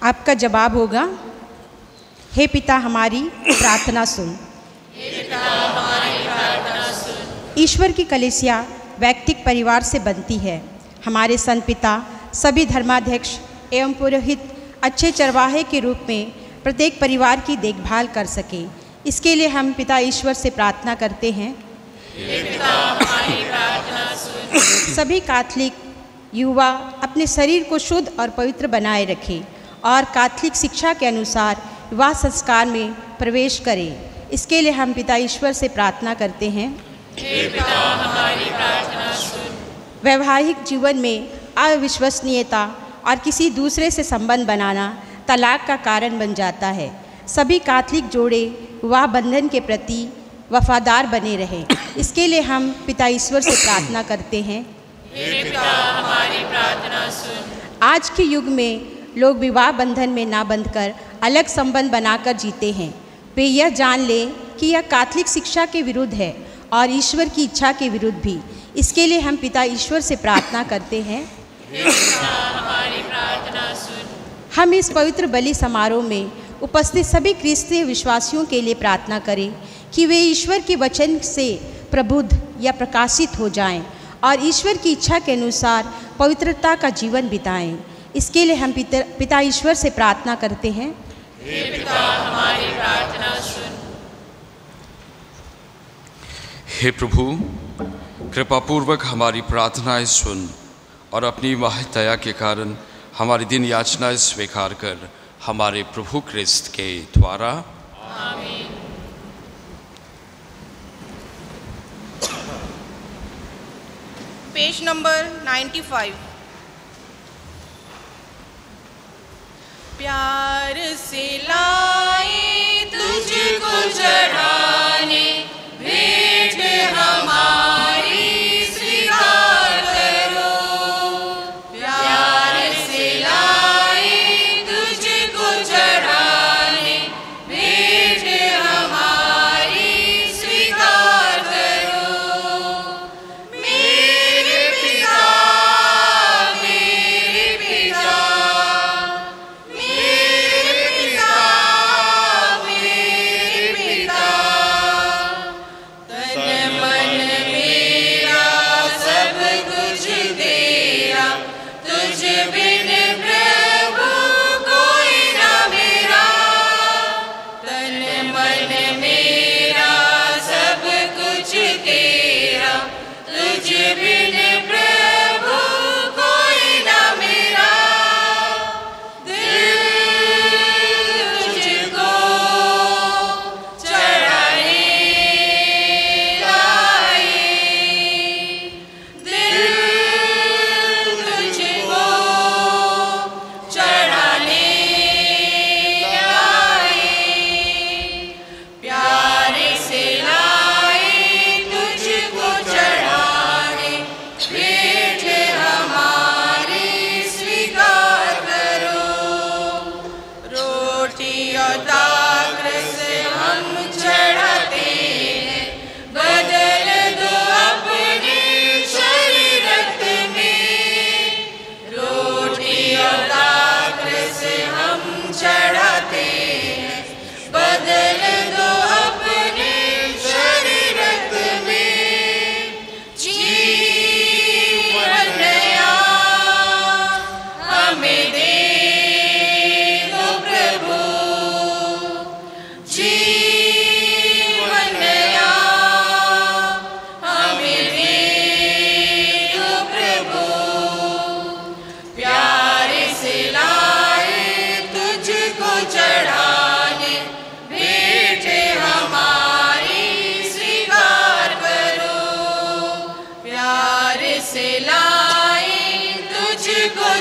आपका जवाब होगा, हे पिता हमारी प्रार्थना सुन। ईश्वर की कलीसिया वैयक्तिक परिवार से बनती है। हमारे संत पिता सभी धर्माध्यक्ष एवं पुरोहित अच्छे चरवाहे के रूप में प्रत्येक परिवार की देखभाल कर सके, इसके लिए हम पिता ईश्वर से प्रार्थना करते हैं। सभी कैथलिक युवा अपने शरीर को शुद्ध और पवित्र बनाए रखें और कैथोलिक शिक्षा के अनुसार विवाह संस्कार में प्रवेश करें। इसके लिए हम पिता ईश्वर से प्रार्थना करते हैं। हे पिता, हमारी प्रार्थना सुन। वैवाहिक जीवन में अविश्वसनीयता और किसी दूसरे से संबंध बनाना तलाक का कारण बन जाता है। सभी कैथोलिक जोड़े विवाह बंधन के प्रति वफादार बने रहें। इसके लिए हम पिता ईश्वर से प्रार्थना करते हैं। हे पिता, हमारी प्रार्थना सुन। आज के युग में लोग विवाह बंधन में ना बंधकर अलग संबंध बनाकर जीते हैं। वे यह जान लें कि यह कैथोलिक शिक्षा के विरुद्ध है और ईश्वर की इच्छा के विरुद्ध भी। इसके लिए हम पिता ईश्वर से प्रार्थना करते हैं। हे पिता, हमारी प्रार्थना सुन। हम इस पवित्र बलि समारोह में उपस्थित सभी क्रिस्तीय विश्वासियों के लिए प्रार्थना करें कि वे ईश्वर के वचन से प्रबुद्ध या प्रकाशित हो जाएं और ईश्वर की इच्छा के अनुसार पवित्रता का जीवन बिताएं। इसके लिए हम पिता ईश्वर से प्रार्थना करते हैं। हे पिता, हमारी प्रार्थना सुन। हे प्रभु, कृपापूर्वक हमारी प्रार्थनाएं सुन और अपनी महदया के कारण हमारी दिन याचनाएं स्वीकार कर हमारे प्रभु क्रिस्त के द्वारा। आमीन। Page number 95। प्यार से लाए तुझको चढ़ाने, भेंट हमारी स्वीकार करो। प्यार से लाए तुझको चढ़ाने, भेंट हमारी स्वीकार करो। मेरे पिता, मेरे पिता,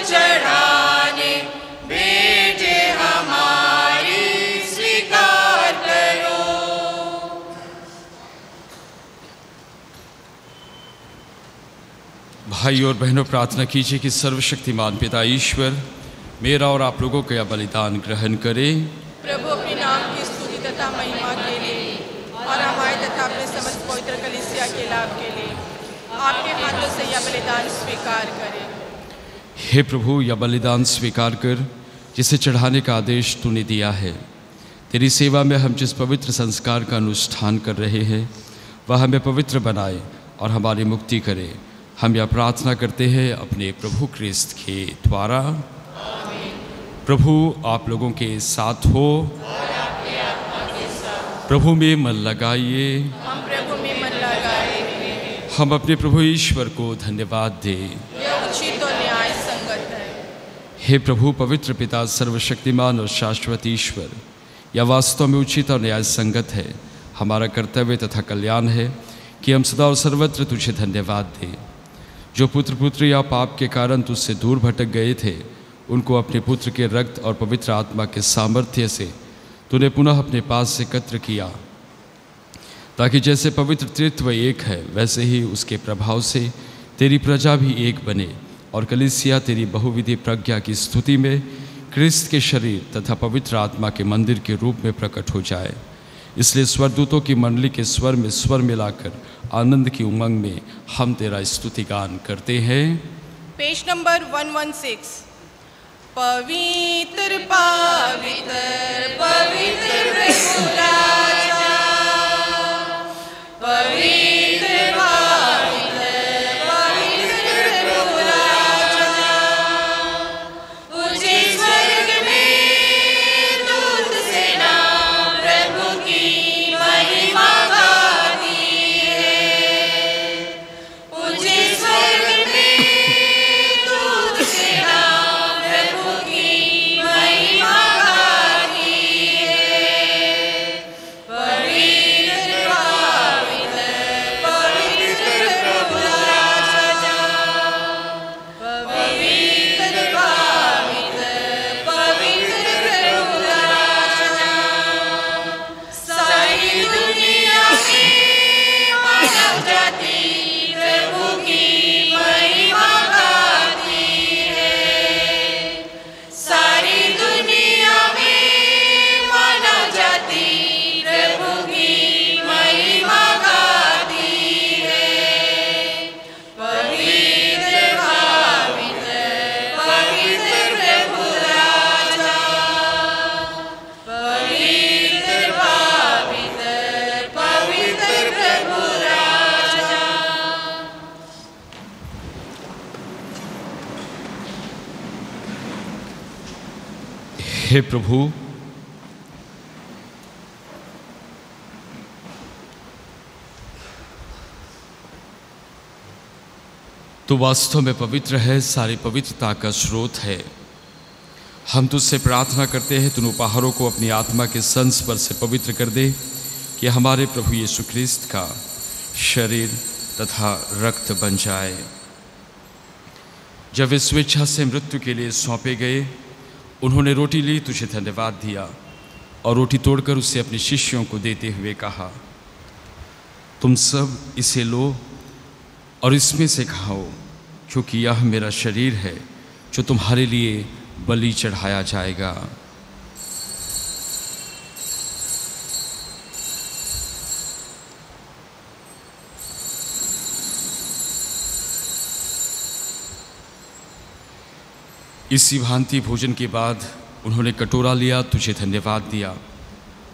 चढ़ाने, भेंट हमारी स्वीकार करो। भाई और बहनों, प्रार्थना कीजिए कि सर्वशक्तिमान पिता ईश्वर मेरा और आप लोगों का बलिदान ग्रहण करे। प्रभु अपने नाम की स्तुति तथा महिमा के लिए और हमारे तथा अपने समस्त पवित्र कलीसिया के लाभ के लिए आपके हाथों से यह बलिदान स्वीकार करें। हे प्रभु, यह बलिदान स्वीकार कर जिसे चढ़ाने का आदेश तूने दिया है। तेरी सेवा में हम जिस पवित्र संस्कार का अनुष्ठान कर रहे हैं वह हमें पवित्र बनाए और हमारी मुक्ति करे। हम यह प्रार्थना करते हैं अपने प्रभु क्रिस्त के द्वारा। प्रभु आप लोगों के साथ हो। प्रभु में मन लगाइए। हम प्रभु में मन लगाए। हम अपने प्रभु ईश्वर को धन्यवाद दें। यह उचित और न्याय हे प्रभु, पवित्र पिता, सर्वशक्तिमान और शाश्वत ईश्वर, यह वास्तव में उचित और न्याय संगत है, हमारा कर्तव्य तथा कल्याण है कि हम सदा और सर्वत्र तुझे धन्यवाद दें। जो पुत्र पुत्रियाँ पाप के कारण तुझसे दूर भटक गए थे, उनको अपने पुत्र के रक्त और पवित्र आत्मा के सामर्थ्य से तूने पुनः अपने पास से एकत्र किया, ताकि जैसे पवित्र त्रित्व एक है, वैसे ही उसके प्रभाव से तेरी प्रजा भी एक बने और कलीसिया तेरी बहुविधि प्रज्ञा की स्तुति में क्रिस्त के शरीर तथा पवित्र आत्मा के मंदिर के रूप में प्रकट हो जाए। इसलिए स्वरदूतों की मंडली के स्वर में स्वर मिलाकर आनंद की उमंग में हम तेरा स्तुति गान करते हैं। Page number 116। पवित्र पवित्र पवित्र प्रभु राजा, पवित्र पवित्र पवित्र प्रभु राजा, ऊंचे स्वर्ग में दूत सेना प्रभु की महिमा गाती है। ऊंचे स्वर्ग में दूत सेना प्रभु की महिमा गाती है। पवित्र पवित्र पवित्र प्रभु राजा, पवित्र पवित्र पवित्र प्रभु राजा, सारी दुनिया में मानव जाति प्रभु की महिमा गाती है। सारी दुनिया में मानव जाति प्रभु की महिमा गाती है। पवित्र पवित्र पवित्र प्रभु राजा, पवित्र पवित्र पवित्र प्रभु राजा। हे प्रभु, तू वास्तव में पवित्र है, सारी पवित्रता का स्रोत है। हम तुझसे प्रार्थना करते हैं, तुम उपहारों को अपनी आत्मा के संस्पर्श से पवित्र कर दे, कि हमारे प्रभु यीशु ख्रिस्त का शरीर तथा रक्त बन जाए। जब वे स्वेच्छा से मृत्यु के लिए सौंपे गए, उन्होंने रोटी ली, तुझे धन्यवाद दिया और रोटी तोड़कर उसे अपने शिष्यों को देते हुए कहा, तुम सब इसे लो और इसमें से खाओ, क्योंकि यह मेरा शरीर है जो तुम्हारे लिए बलि चढ़ाया जाएगा। इसी भांति भोजन के बाद उन्होंने कटोरा लिया, तुझे धन्यवाद दिया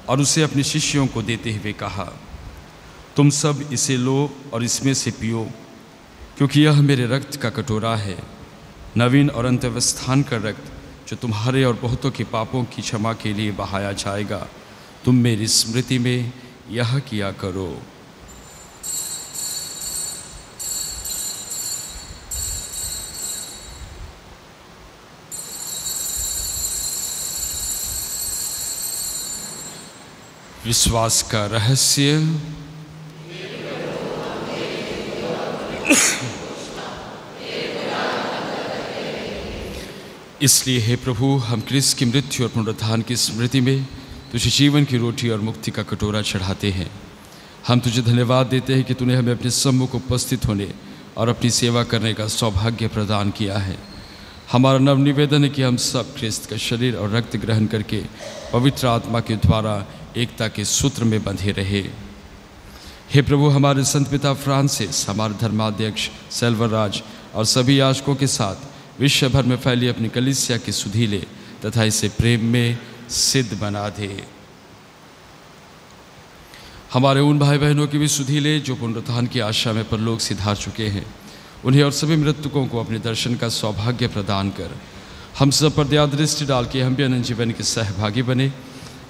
और उसे अपने शिष्यों को देते हुए कहा, तुम सब इसे लो और इसमें से पियो, क्योंकि यह मेरे रक्त का कटोरा है, नवीन और अंतवस्थान का रक्त, जो तुम्हारे और बहुतों के पापों की क्षमा के लिए बहाया जाएगा। तुम मेरी स्मृति में यह किया करो। विश्वास का रहस्य। इसलिए हे प्रभु, हम क्रिस्त की मृत्यु और पुनरुत्थान की स्मृति में तुझे जीवन की रोटी और मुक्ति का कटोरा चढ़ाते हैं। हम तुझे धन्यवाद देते हैं कि तूने हमें अपने सम्मुख उपस्थित होने और अपनी सेवा करने का सौभाग्य प्रदान किया है। हमारा नव निवेदन है कि हम सब क्रिस्त का शरीर और रक्त ग्रहण करके पवित्र आत्मा के द्वारा एकता के सूत्र में बंधे रहे। हे प्रभु, हमारे संत पिता फ्रांसिस, हमारे धर्माध्यक्ष सेल्वराज और सभी याजकों के साथ विश्व भर में फैली अपनी कलीसिया की सुधि ले तथा इसे प्रेम में सिद्ध बना दे। हमारे उन भाई बहनों की भी सुधि ले जो पुनरुत्थान की आशा में परलोक सिधार चुके हैं। उन्हें और सभी मृतकों को अपने दर्शन का सौभाग्य प्रदान कर हम सब पर दया दृष्टि डाल के हम भी अनंत जीवन के सहभागी बने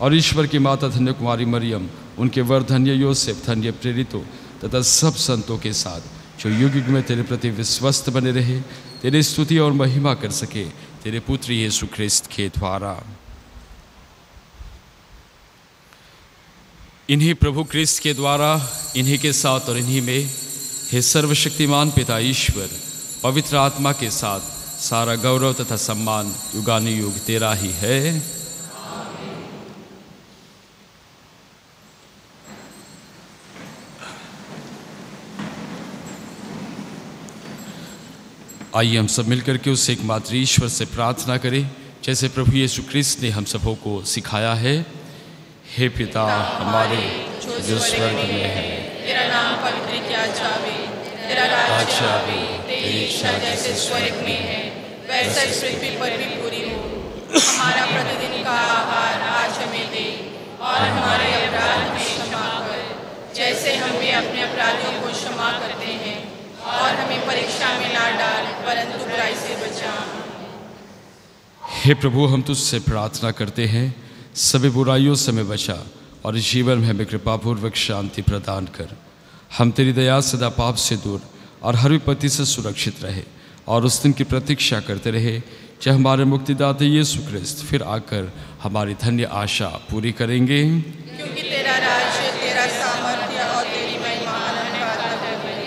और ईश्वर की माता धन्य कुमारी मरियम, उनके वर धन्य योसेफ, धन्य प्रेरितों तथा सब संतों के साथ जो युग युग में तेरे प्रति विश्वस्त बने रहे, तेरी स्तुति और महिमा कर सके, तेरे पुत्र यीशु ख्रिस्त के द्वारा। इन्हीं प्रभु ख्रिस्त के द्वारा, इन्हीं के साथ और इन्हीं में हे सर्वशक्तिमान पिता ईश्वर पवित्र आत्मा के साथ सारा गौरव तथा सम्मान युगानुयुग तेरा ही है। आइए हम सब मिलकर के उस एकमात्र ईश्वर से प्रार्थना करें जैसे प्रभु यीशु ख्रिस्त ने हम सबों को सिखाया है। हे पिता हमारे जो स्वर्ग में है, तेरा नाम पवित्र किया जावे, तेरा राज्य आवे, तेरी इच्छा जैसे स्वर्ग में है वैसे पृथ्वी पर भी पूरी हो। हमारा प्रतिदिन का आहार आज हमें दे और हमारे अपराध में क्षमा कर जैसे हम भी अपने अपराधियों को क्षमा करते हैं, और हमें परीक्षा में ना डाल परंतु बुराई से बचा। हे प्रभु हम तुझसे प्रार्थना करते हैं सभी बुराइयों से हमें बचा और इस जीवन में हमें कृपापूर्वक शांति प्रदान कर। हम तेरी दया सदा पाप से दूर और हर विपत्ति से सुरक्षित रहे और उस दिन की प्रतीक्षा करते रहे जब हमारे मुक्तिदाता यीशु ख्रिस्त फिर आकर हमारी धन्य आशा पूरी करेंगे। क्योंकि तेरा राज्य, तेरा सामर्थ्य और तेरी महिमा अनंत है।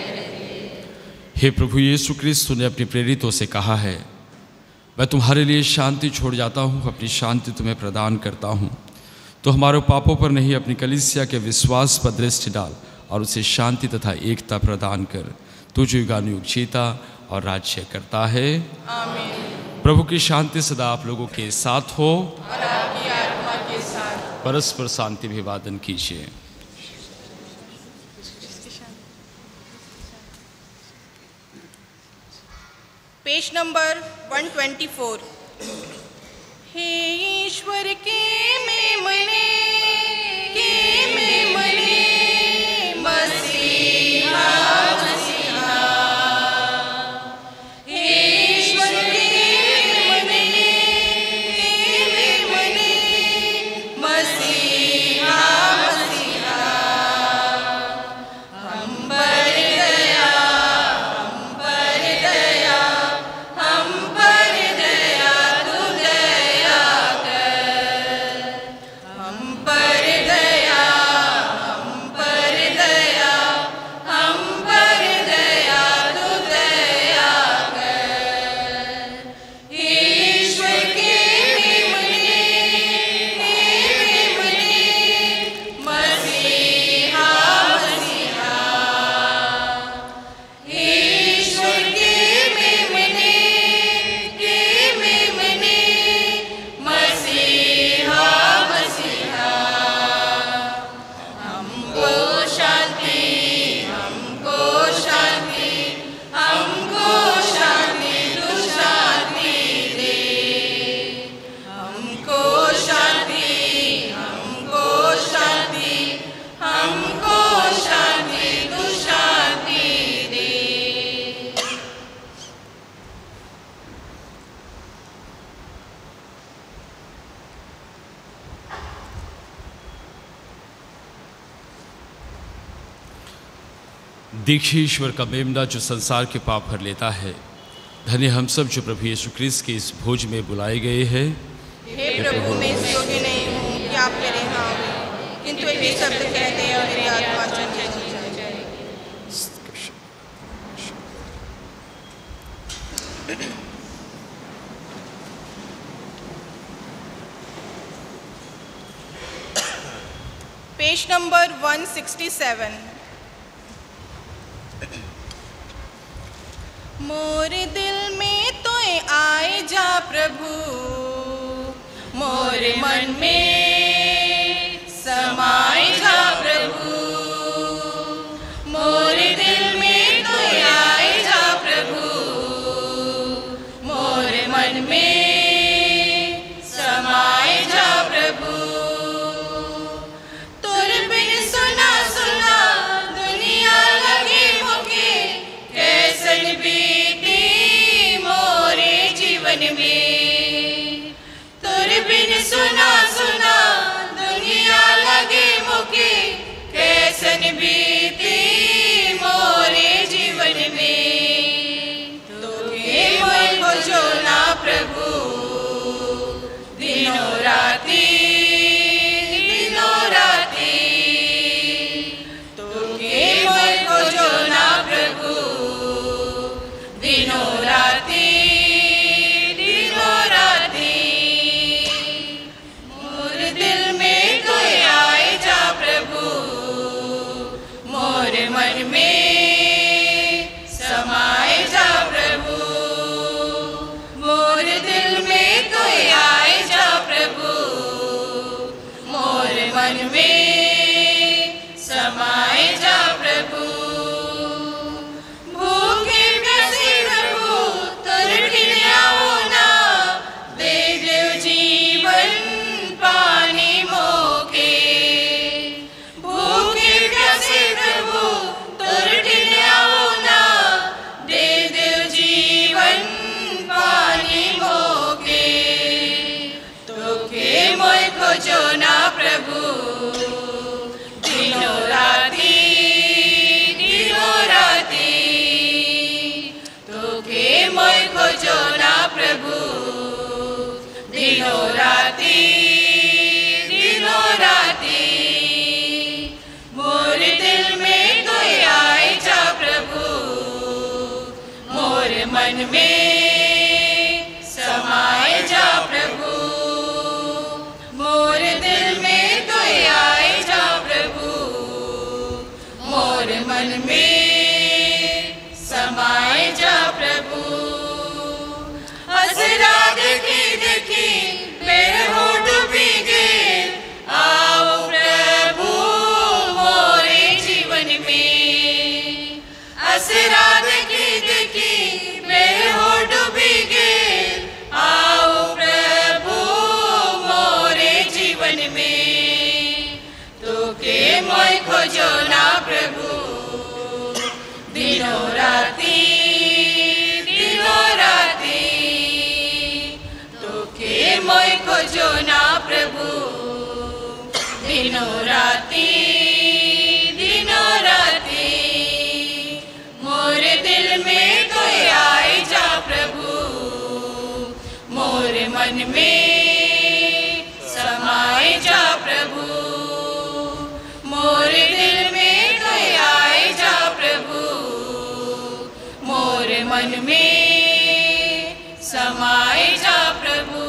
हे प्रभु यीशु ख्रिस्त ने अपने प्रेरितों से कहा है, मैं तुम्हारे लिए शांति छोड़ जाता हूँ, अपनी शांति तुम्हें प्रदान करता हूँ। तो हमारे पापों पर नहीं अपनी कलीसिया के विश्वास पर दृष्टि डाल और उसे शांति तथा एकता प्रदान कर। तू जो युगानुयुग जीता और राज्य करता है। आमीन। प्रभु की शांति सदा आप लोगों के साथ हो और आपकी आत्मा के साथ। परस्पर शांति अभिवादन कीजिए। Page number 124। हे ईश्वर के मेमने मसीहा मसीहा, हे ईश्वर के मेमने मसीहा मसीहा, हम पर दया, हम पर दया, हम पर दया तू दया कर। हम पर दया, हम पर दया, हम पर दया तू दया कर। ईश्वर के मेमने मसीहा मसीहा, ईश्वर के मेमने मसीहा मसीहा, हमको शांति, हमको शांति, हमको शांति तू शांति दे। हमको शांति, हमको शांति, हमको शांति तू शांति दे। देखिए ईश्वर का मेमना जो संसार के पाप भर लेता है। धन्य हम सब जो प्रभु यीशु ख्रिस्त के इस भोज में बुलाए गए हैं। हे प्रभु मैं इस योग्य नहीं हूँ कि आप मेरे यहाँ आवे, किंतु एक ही शब्द कहते हैं और मेरी आत्मा चंचल हो जाएगी। Page number 167। मोर दिल में तो आए जा प्रभु, मोर मन में समाए जा प्रभु। मोर दिल में तो आए जा प्रभु, मोर मन में समाए जा प्रभु। तुर बिन सुना सुना दुनिया लगे मुके, कैसन बीती मोरे जीवन में। तुर बिन सुना सुना दुनिया लगे मुके, कैसन बीती मोरे जीवन में। तुके मन को जो ना प्रभु, मन में समाए जा प्रभु। भूखे प्यासे प्रभु तरटिल आओ ना, दे देव जीवन पानी मोके। भूखे प्यासे प्रभु तरटिल आओ ना, दे देव जीवन पानी मोके। तोके मोय खोजो ना प्रभु, दिनों राती दिनों राती। तोके मोय खोजो ना प्रभु, दिनों राती दिनों राती। मोर दिल में तो आए जा प्रभु, मोर मन में समाए जा प्रभु। मोर दिल में तो आए जा प्रभु, मोर मन में समाए जा प्रभु। असरा देखी देखी मेरे होठ भीगे, आओ प्रभु मोरे जीवन में। असरा देखी देखी मेरे होठ भीगे, आओ प्रभु मोरे जीवन में। तोके मोय खोजो ना प्रभु, दिनों राती दिनों राती। तोके मोय खोजो ना प्रभु, दिनों राती दिनों राती। मोर दिल में तो आए जा प्रभु, मोर मन में समाए जा प्रभु। मोर दिल में तो आए जा प्रभु, मोर मन में समाए जा प्रभु।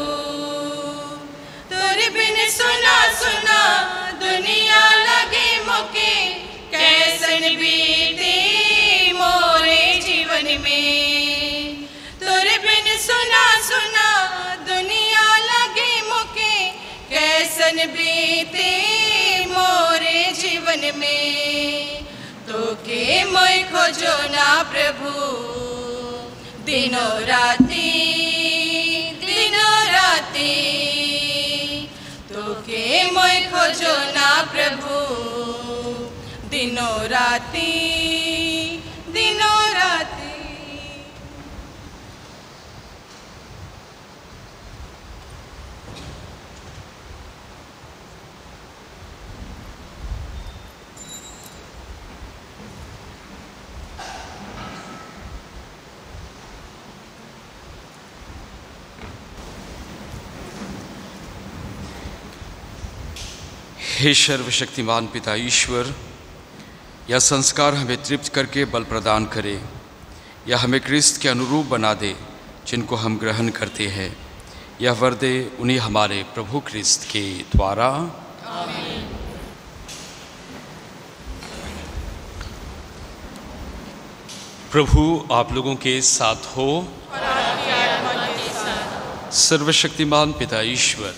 तोरे बिन सुना सुना दुनिया लगे मोके, कैसन बीते मोरे जीवन में। तोरे बिन सुना सुना दुनिया लगे मोके, कैसन बीते मोरे जीवन में। तोके मोय खोजो ना प्रभु, दिनों राती दिनों राती। तोके मोय खोजो ना प्रभु, दिनों राती दिनों राती। हे सर्वशक्तिमान पिता ईश्वर, यह संस्कार हमें तृप्त करके बल प्रदान करे, या हमें क्रिस्त के अनुरूप बना दे जिनको हम ग्रहण करते हैं। यह वर दे उन्हें हमारे प्रभु क्रिस्त के द्वारा। आमीन। प्रभु आप लोगों के साथ हो। और आपकी आत्मा के साथ। सर्वशक्तिमान पिता ईश्वर,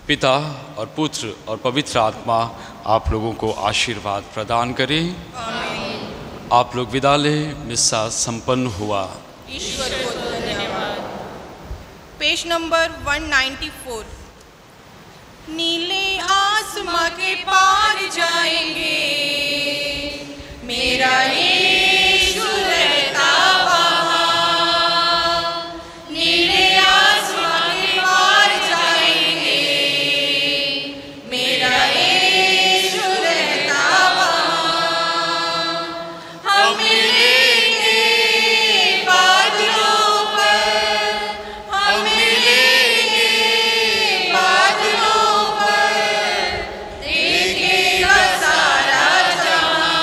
पिता और पुत्र और पवित्र आत्मा आप लोगों को आशीर्वाद प्रदान करे। आमीन। आप लोग विदा लें, मिस्सा संपन्न हुआ। ईश्वर को धन्यवाद। Page number 194। नीले आसमां के पार जाएंगे, मेरा यीशु रहता वहाँ। नीले आसमां के पार जाएंगे, मेरा यीशु रहता वहाँ। हम मिलेंगे बादलों पर, हम मिलेंगे बादलों पर, देखेगा सारा जहां।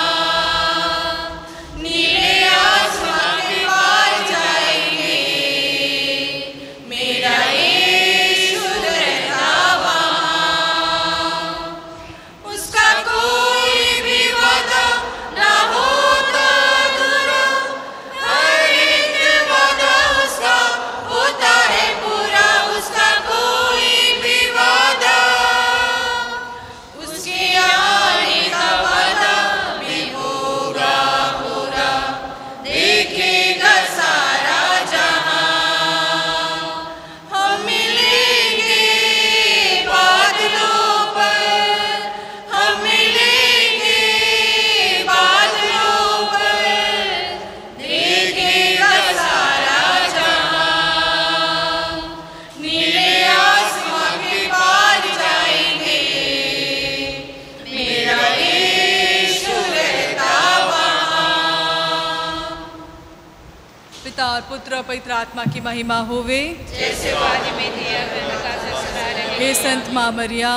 और पुत्र और पवित्र आत्मा की महिमा होवे, जैसे वाणी में दिया वरदान से सदा रहे। हे संत माँ मरिया,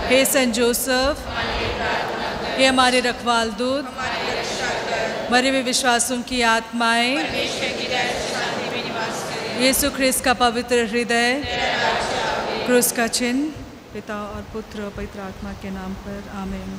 हे संत जोसेफ, हे हमारे रखवाल दूत, मरे हुए विश्वासों की आत्माएं, यीशु ख्रिस्त का पवित्र हृदय, क्रूस का चिन्ह, पिता और पुत्र और पवित्र आत्मा के नाम पर आमीन।